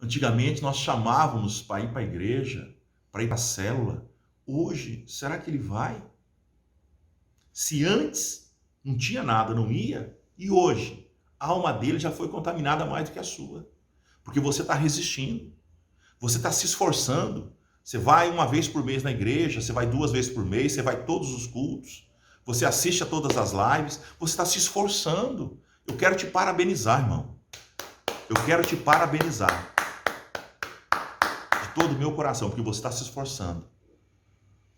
Antigamente nós chamávamos para ir para a igreja, para ir para a célula. Hoje, será que ele vai? Se antes não tinha nada, não ia, e hoje a alma dele já foi contaminada mais do que a sua. Porque você está resistindo, você está se esforçando. Você vai uma vez por mês na igreja, você vai 2 vezes por mês, você vai todos os cultos, você assiste a todas as lives, você está se esforçando. Eu quero te parabenizar, irmão. Eu quero te parabenizar de todo o meu coração, porque você está se esforçando.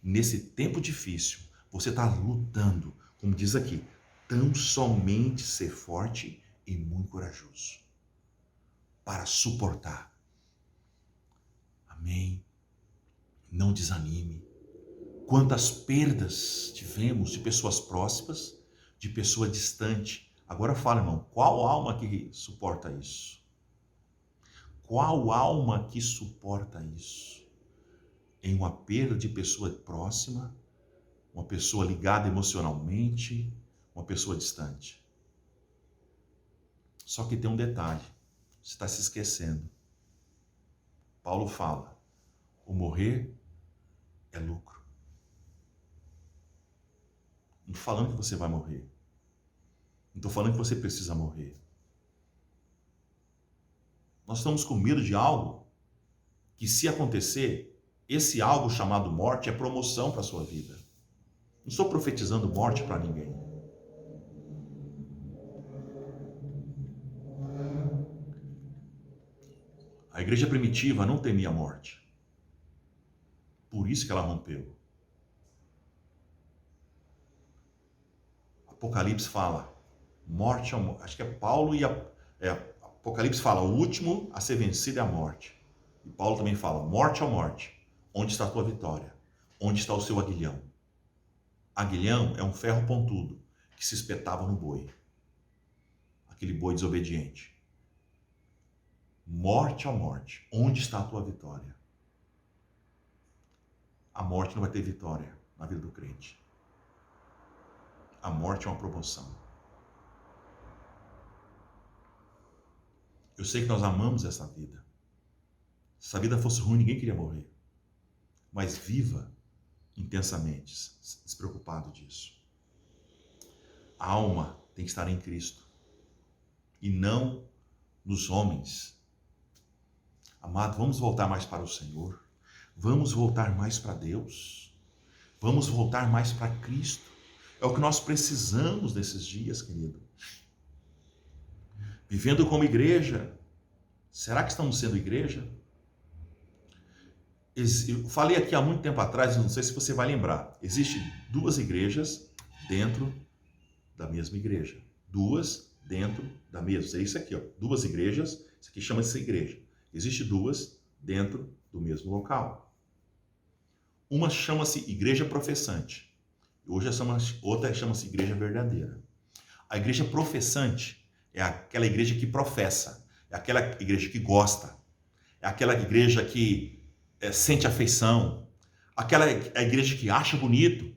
Nesse tempo difícil, você está lutando, como diz aqui, tão somente ser forte e muito corajoso para suportar. Amém. Não desanime. Quantas perdas tivemos de pessoas próximas, de pessoa distante. Agora fala, irmão, qual alma que suporta isso? Qual alma que suporta isso? Em uma perda de pessoa próxima, uma pessoa ligada emocionalmente, uma pessoa distante. Só que tem um detalhe, você está se esquecendo. Paulo fala, o morrer é lucro. Não estou falando que você vai morrer. Não estou falando que você precisa morrer. Nós estamos com medo de algo que, se acontecer, esse algo chamado morte é promoção para a sua vida. Não estou profetizando morte para ninguém. A igreja primitiva não temia a morte. Por isso que ela rompeu. Apocalipse fala, morte, acho que é Paulo e Apocalipse fala, o último a ser vencido é a morte. E Paulo também fala, morte ou morte, onde está a tua vitória? Onde está o seu aguilhão? Aguilhão é um ferro pontudo que se espetava no boi. Aquele boi desobediente. Morte ou morte, onde está a tua vitória? A morte não vai ter vitória na vida do crente. A morte é uma promoção. Eu sei que nós amamos essa vida. Se a vida fosse ruim, ninguém queria morrer. Mas viva intensamente, despreocupado disso. A alma tem que estar em Cristo e não nos homens. Amado, vamos voltar mais para o Senhor. Vamos voltar mais para Deus. Vamos voltar mais para Cristo. É o que nós precisamos nesses dias, querido. Vivendo como igreja. Será que estamos sendo igreja? Eu falei aqui há muito tempo atrás, não sei se você vai lembrar. Existem 2 igrejas dentro da mesma igreja. 2 dentro da mesma. É isso aqui, ó. 2 igrejas. Isso aqui chama-se igreja. Existem 2 dentro do mesmo local. Uma chama-se igreja professante. Outra chama-se igreja verdadeira. A igreja professante é aquela igreja que professa. É aquela igreja que gosta. É aquela igreja que sente afeição. Aquela a igreja que acha bonito.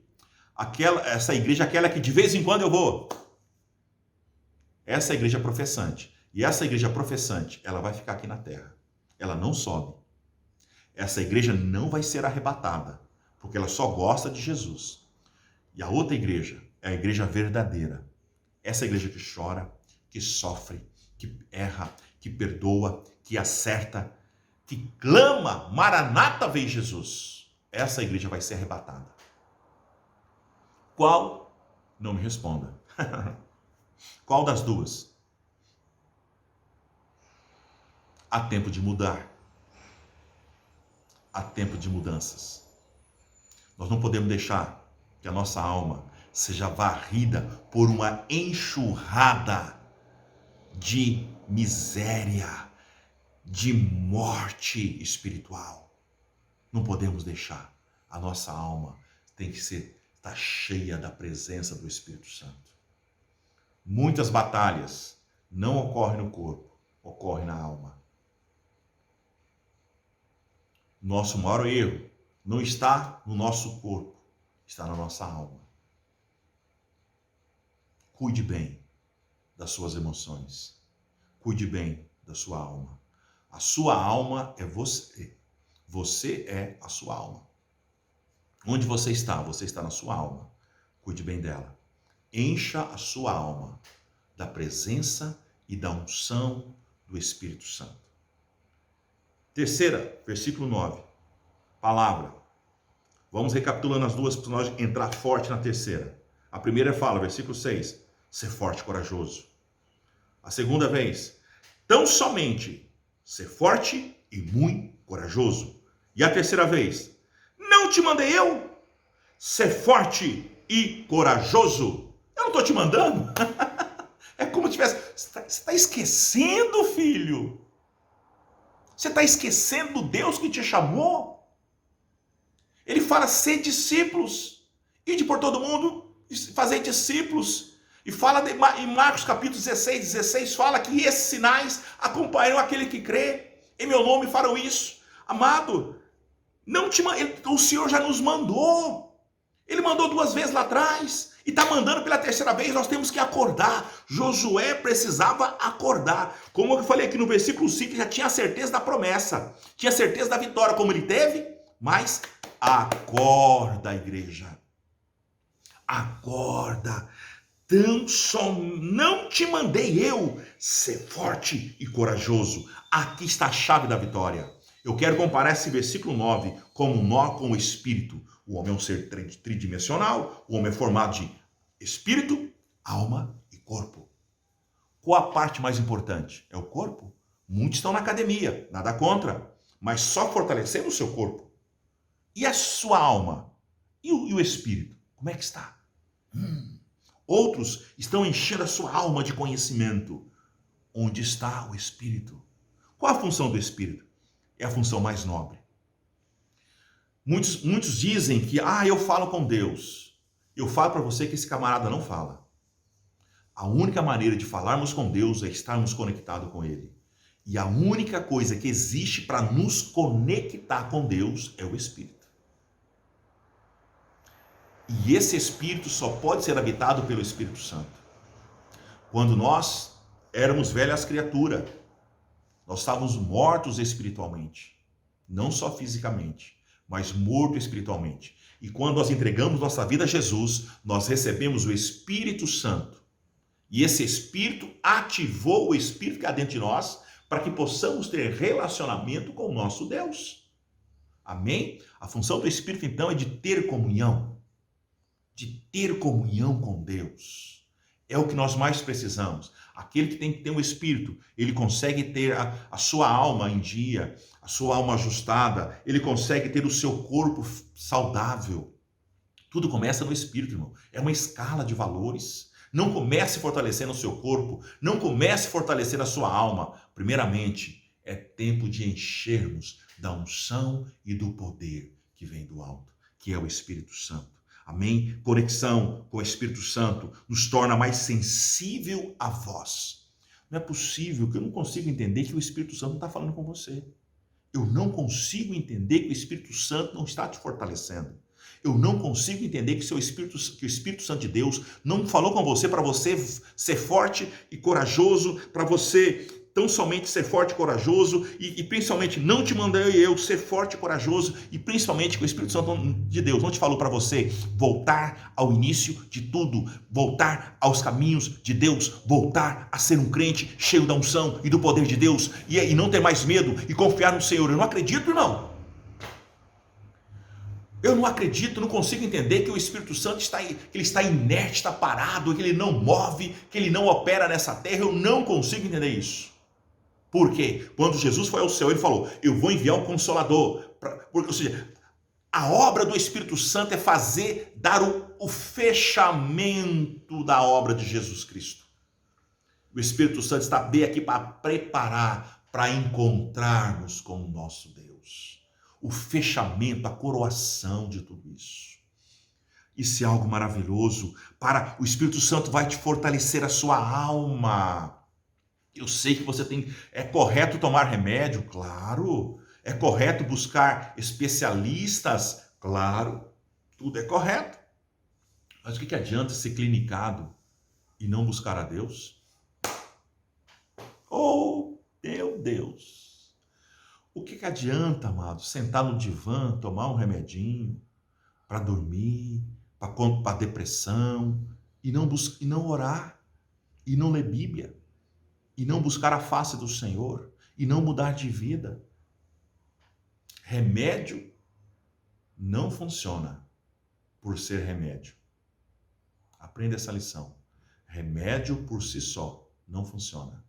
Essa igreja é aquela que de vez em quando eu vou. Essa é a igreja professante. E essa igreja professante, ela vai ficar aqui na terra. Ela não sobe. Essa igreja não vai ser arrebatada, porque ela só gosta de Jesus. E a outra igreja é a igreja verdadeira. Essa igreja que chora, que sofre, que erra, que perdoa, que acerta, que clama, Maranata, vem Jesus. Essa igreja vai ser arrebatada. Qual? Não me responda. Qual das 2? Há tempo de mudar. Há tempo de mudanças. Nós não podemos deixar que a nossa alma seja varrida por uma enxurrada de miséria, de morte espiritual. Não podemos deixar. A nossa alma tem que estar cheia da presença do Espírito Santo. Muitas batalhas não ocorrem no corpo, ocorrem na alma. Nosso maior erro não está no nosso corpo, está na nossa alma. Cuide bem das suas emoções. Cuide bem da sua alma. A sua alma é você. Você é a sua alma. Onde você está? Você está na sua alma. Cuide bem dela. Encha a sua alma da presença e da unção do Espírito Santo. Terceira, versículo 9. Palavra. Vamos recapitulando as 2 para nós entrar forte na terceira. A primeira fala, versículo 6. Ser forte e corajoso. A segunda vez. Tão somente ser forte e muito corajoso. E a terceira vez. Não te mandei eu? Ser forte e corajoso. Eu não estou te mandando. É como se tivesse... Você está esquecendo, filho. Você está esquecendo do Deus que te chamou? Ele fala, ser discípulos. Ide por todo mundo, fazer discípulos. E fala em Marcos capítulo 16 fala que esses sinais acompanham aquele que crê. Em meu nome farão isso. Amado, o Senhor já nos mandou. Ele mandou 2 vezes lá atrás. E está mandando pela terceira vez, nós temos que acordar. Josué precisava acordar. Como eu falei aqui no versículo 5, ele já tinha certeza da promessa. Tinha certeza da vitória, como ele teve. Mas acorda, igreja. Acorda. Tão só não te mandei eu ser forte e corajoso. Aqui está a chave da vitória. Eu quero comparar esse versículo 9 como um nó com o espírito. O homem é um ser tridimensional, o homem é formado de espírito, alma e corpo. Qual a parte mais importante? É o corpo? Muitos estão na academia, nada contra, mas só fortalecendo o seu corpo. E a sua alma? E o espírito? Como é que está? Outros estão enchendo a sua alma de conhecimento. Onde está o Espírito? Qual a função do Espírito? É a função mais nobre. Muitos dizem que, eu falo com Deus. Eu falo para você que esse camarada não fala. A única maneira de falarmos com Deus é estarmos conectados com Ele. E a única coisa que existe para nos conectar com Deus é o Espírito. E esse Espírito só pode ser habitado pelo Espírito Santo. Quando nós éramos velhas criaturas, nós estávamos mortos espiritualmente. Não só fisicamente, mas mortos espiritualmente. E quando nós entregamos nossa vida a Jesus, nós recebemos o Espírito Santo. E esse Espírito ativou o Espírito que há dentro de nós para que possamos ter relacionamento com o nosso Deus. Amém? A função do Espírito, então, é de ter comunhão. De ter comunhão com Deus. É o que nós mais precisamos. Aquele que tem que ter um Espírito, ele consegue ter a sua alma em dia, a sua alma ajustada, ele consegue ter o seu corpo saudável. Tudo começa no Espírito, irmão. É uma escala de valores. Não comece fortalecendo o seu corpo, não comece fortalecendo a sua alma. Primeiramente, é tempo de enchermos da unção e do poder que vem do alto, que é o Espírito Santo. Amém? Conexão com o Espírito Santo nos torna mais sensível à voz. Não é possível que eu não consiga entender que o Espírito Santo não está falando com você. Eu não consigo entender que o Espírito Santo não está te fortalecendo. Eu não consigo entender que o Espírito Santo de Deus não falou com você para você ser forte e corajoso, para você tão somente ser forte e corajoso, e principalmente não te mandei eu ser forte e corajoso, e principalmente que o Espírito Santo de Deus não te falou para você voltar ao início de tudo, voltar aos caminhos de Deus, voltar a ser um crente cheio da unção e do poder de Deus, e não ter mais medo e confiar no Senhor. Eu não acredito, irmão. Eu não acredito, não consigo entender que o Espírito Santo está inerte, está parado, que ele não move, que ele não opera nessa terra. Eu não consigo entender isso. Por quê? Quando Jesus foi ao céu, ele falou, eu vou enviar um Consolador. Ou seja, a obra do Espírito Santo é dar o fechamento da obra de Jesus Cristo. O Espírito Santo está bem aqui para preparar, para encontrarmos com o nosso Deus. O fechamento, a coroação de tudo isso. Isso é algo maravilhoso. O Espírito Santo vai te fortalecer a sua alma. Eu sei que é correto tomar remédio, claro. É correto buscar especialistas, claro. Tudo é correto. Mas o que adianta ser clinicado e não buscar a Deus? Oh, meu Deus! O que adianta, amado, sentar no divã, tomar um remedinho para dormir, para depressão, e não orar, e não ler Bíblia, e não buscar a face do Senhor, e não mudar de vida? Remédio não funciona por ser remédio. Aprenda essa lição. Remédio por si só não funciona.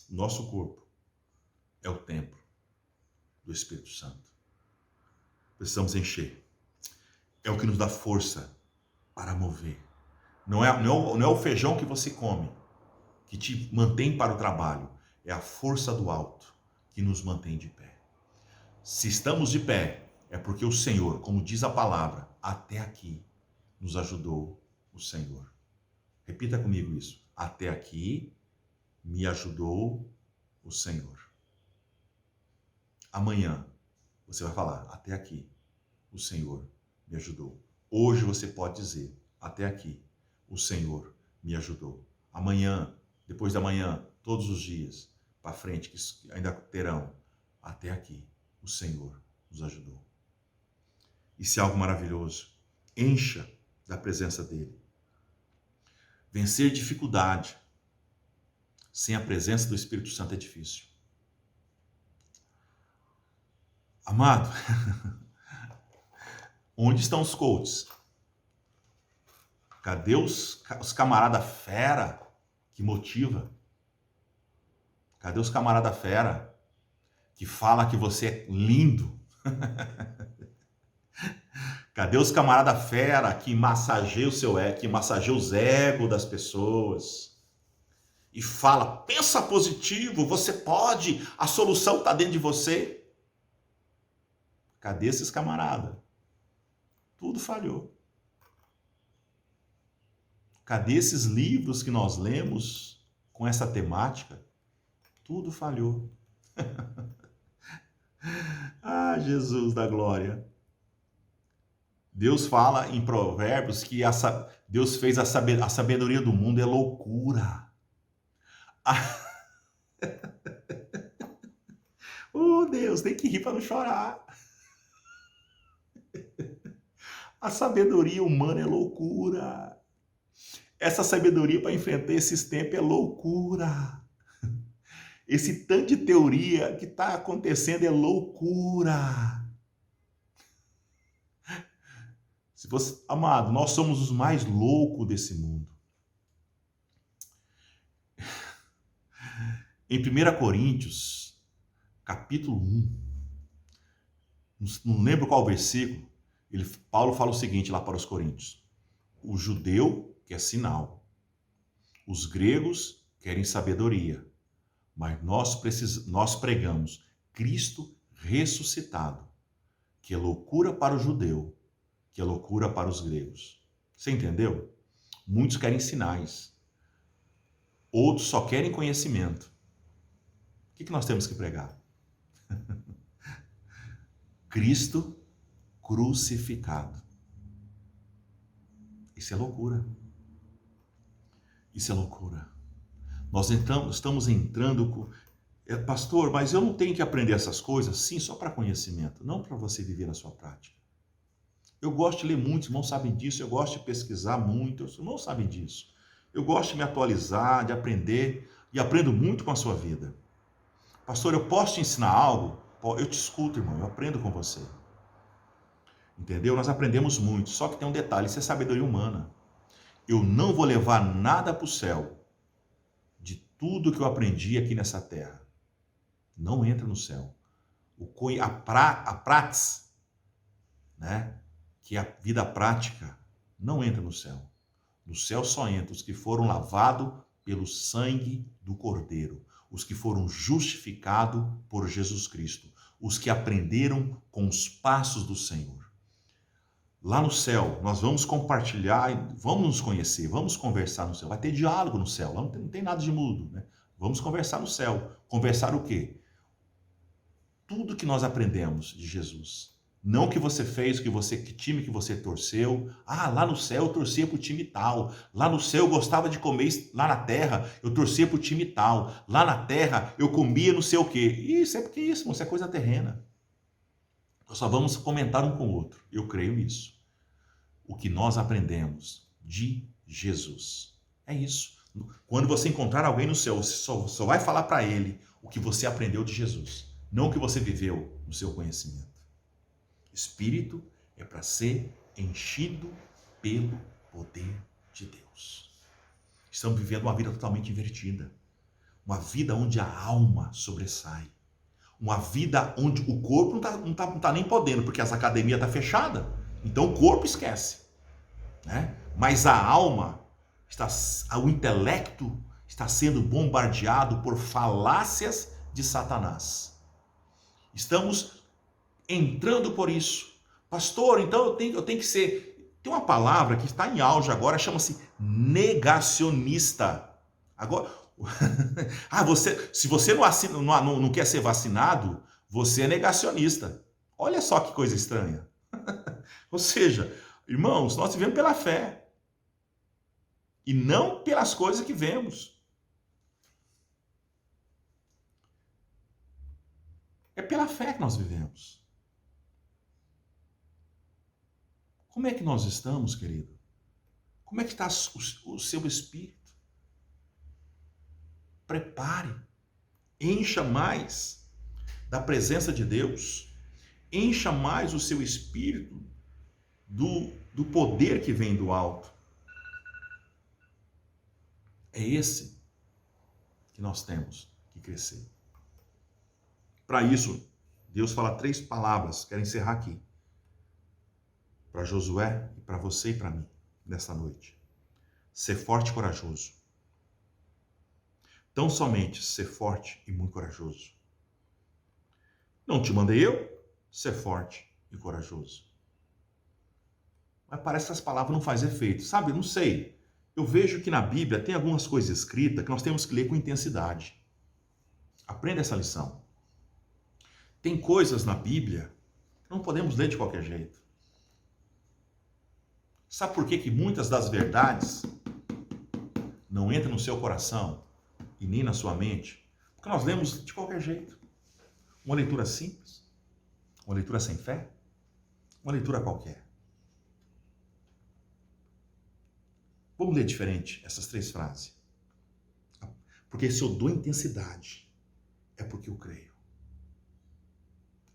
Nosso corpo é o templo do Espírito Santo. Precisamos encher. É o que nos dá força para mover. Não é o feijão que você come que te mantém para o trabalho. É a força do alto que nos mantém de pé. Se estamos de pé, é porque o Senhor, como diz a palavra, até aqui nos ajudou o Senhor. Repita comigo isso. Até aqui me ajudou o Senhor. Amanhã você vai falar, até aqui o Senhor me ajudou. Hoje você pode dizer, até aqui o Senhor me ajudou. Amanhã, depois da manhã, todos os dias para frente que ainda terão, até aqui o Senhor nos ajudou. Isso é algo maravilhoso. Encha da presença dele. Vencer dificuldade sem a presença do Espírito Santo é difícil. Amado, onde estão os coaches? Cadê os camarada fera que motiva? Cadê os camarada fera que fala que você é lindo? Cadê os camarada fera que massageia o seu ego, que massageia os egos das pessoas? E fala, pensa positivo, você pode, a solução está dentro de você. Cadê esses camaradas? Tudo falhou. Cadê esses livros que nós lemos com essa temática? Tudo falhou. Ah, Jesus da glória. Deus fala em Provérbios que Deus fez a sabedoria do mundo é loucura. Oh, Deus, tem que rir para não chorar. A sabedoria humana é loucura. Essa sabedoria para enfrentar esses tempos é loucura. Esse tanto de teoria que está acontecendo é loucura. Se você, amado, nós somos os mais loucos desse mundo. Em 1 Coríntios, capítulo 1, não lembro qual versículo, Paulo fala o seguinte lá para os coríntios: o judeu quer sinal, os gregos querem sabedoria, mas nós pregamos Cristo ressuscitado, que é loucura para o judeu, que é loucura para os gregos. Você entendeu? Muitos querem sinais, outros só querem conhecimento. O que nós temos que pregar? Cristo crucificado. Isso é loucura. Isso é loucura. Nós estamos entrando... Pastor, mas eu não tenho que aprender essas coisas? Sim, só para conhecimento, não para você viver na sua prática. Eu gosto de ler muito, irmãos sabem disso, eu gosto de pesquisar muito, os irmãos sabem disso. Eu gosto de me atualizar, de aprender, e aprendo muito com a sua vida. Pastor, eu posso te ensinar algo? Eu te escuto, irmão, eu aprendo com você. Entendeu? Nós aprendemos muito, só que tem um detalhe, isso é sabedoria humana. Eu não vou levar nada para o céu de tudo que eu aprendi aqui nessa terra. Não entra no céu. A praxis, né? Que é a vida prática, não entra no céu. No céu só entra os que foram lavados pelo sangue do Cordeiro, os que foram justificados por Jesus Cristo, os que aprenderam com os passos do Senhor. Lá no céu, nós vamos compartilhar, vamos nos conhecer, vamos conversar no céu. Vai ter diálogo no céu, lá não tem nada de mudo, né? Vamos conversar no céu. Conversar o quê? Tudo que nós aprendemos de Jesus. Não o que você fez, que time que você torceu. Ah, lá no céu eu torcia pro time tal. Lá no céu eu gostava de comer, lá na terra eu torcia pro time tal. Lá na terra eu comia não sei o quê. Isso é porque isso é coisa terrena. Nós só vamos comentar um com o outro. Eu creio nisso. O que nós aprendemos de Jesus. É isso. Quando você encontrar alguém no céu, você só vai falar para ele o que você aprendeu de Jesus. Não o que você viveu no seu conhecimento. Espírito é para ser enchido pelo poder de Deus. Estamos vivendo uma vida totalmente invertida. Uma vida onde a alma sobressai. Uma vida onde o corpo não tá nem podendo, porque as academias estão fechadas. Então o corpo esquece. Né? Mas a alma, o intelecto está sendo bombardeado por falácias de Satanás. Estamos entrando por isso. Pastor, então eu tenho que ser... Tem uma palavra que está em auge agora, chama-se negacionista. Agora, se você não quer ser vacinado, você é negacionista. Olha só que coisa estranha. Ou seja, irmãos, nós vivemos pela fé. E não pelas coisas que vemos. É pela fé que nós vivemos. Como é que nós estamos, querido? Como é que está o seu espírito? Prepare. Encha mais da presença de Deus. Encha mais o seu espírito do poder que vem do alto. É esse que nós temos que crescer. Para isso, Deus fala 3 palavras. Quero encerrar aqui. para Josué e para você e para mim nessa noite. Ser forte e corajoso. Tão somente ser forte e muito corajoso. Não te mandei eu ser forte e corajoso. Mas parece que as palavras não fazem efeito. Sabe, não sei. Eu vejo que na Bíblia tem algumas coisas escritas que nós temos que ler com intensidade. Aprenda essa lição. Tem coisas na Bíblia que não podemos ler de qualquer jeito. Sabe por que muitas das verdades não entram no seu coração e nem na sua mente? Porque nós lemos de qualquer jeito. Uma leitura simples, uma leitura sem fé, uma leitura qualquer. Vamos ler diferente essas 3 frases. Porque se eu dou intensidade, é porque eu creio.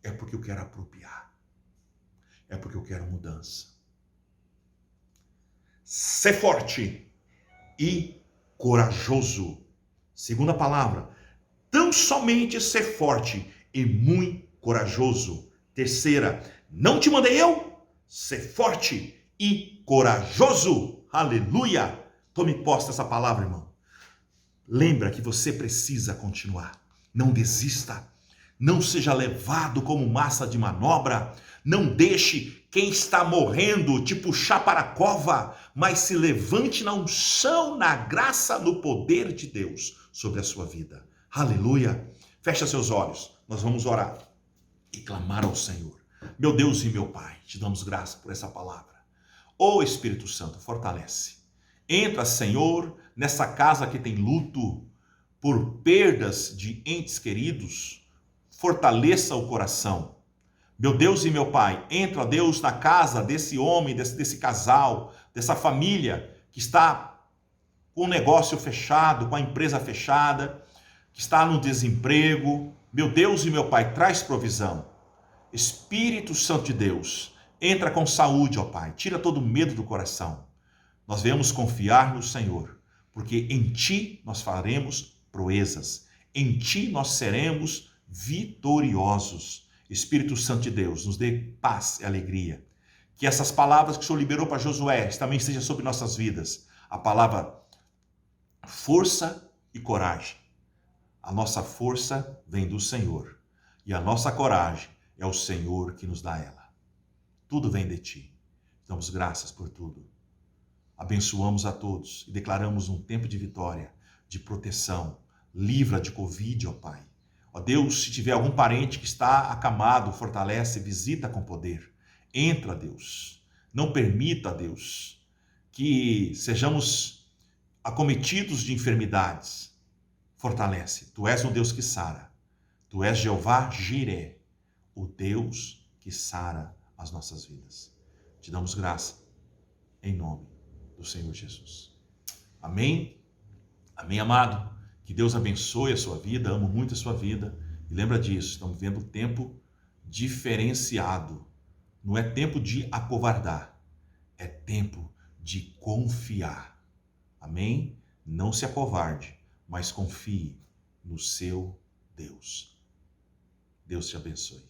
É porque eu quero apropriar. É porque eu quero mudança. Ser forte e corajoso. Segunda palavra, tão somente ser forte e muito corajoso. Terceira, não te mandei eu ser forte e corajoso. Aleluia! Tome posse dessa palavra, irmão. Lembra que você precisa continuar. Não desista. Não seja levado como massa de manobra. Não deixe quem está morrendo te puxar para a cova, mas se levante na unção, na graça, no poder de Deus sobre a sua vida. Aleluia! Fecha seus olhos. Nós vamos orar e clamar ao Senhor. Meu Deus e meu Pai, te damos graça por essa palavra. Ô Espírito Santo, fortalece. Entra, Senhor, nessa casa que tem luto por perdas de entes queridos. Fortaleça o coração. Meu Deus e meu Pai, entra, Deus, na casa desse homem, desse casal, dessa família que está com o negócio fechado, com a empresa fechada, que está no desemprego. Meu Deus e meu Pai, traz provisão. Espírito Santo de Deus, entra com saúde, ó Pai, tira todo o medo do coração. Nós viemos confiar no Senhor, porque em Ti nós faremos proezas, em Ti nós seremos vitoriosos. Espírito Santo de Deus, nos dê paz e alegria. Que essas palavras que o Senhor liberou para Josué também sejam sobre nossas vidas. A palavra força e coragem. A nossa força vem do Senhor e a nossa coragem é o Senhor que nos dá ela. Tudo vem de Ti. Damos graças por tudo. Abençoamos a todos e declaramos um tempo de vitória, de proteção. Livra de Covid, ó Pai. Ó Deus, se tiver algum parente que está acamado, fortalece, visita com poder. Entra, Deus. Não permita, Deus, que sejamos acometidos de enfermidades. Fortalece. Tu és o Deus que sara. Tu és Jeová Jiré, o Deus que sara as nossas vidas. Te damos graça em nome do Senhor Jesus. Amém? Amém, amado? Que Deus abençoe a sua vida, amo muito a sua vida. E lembra disso, estamos vivendo um tempo diferenciado. Não é tempo de acovardar, é tempo de confiar. Amém? Não se acovarde, mas confie no seu Deus. Deus te abençoe.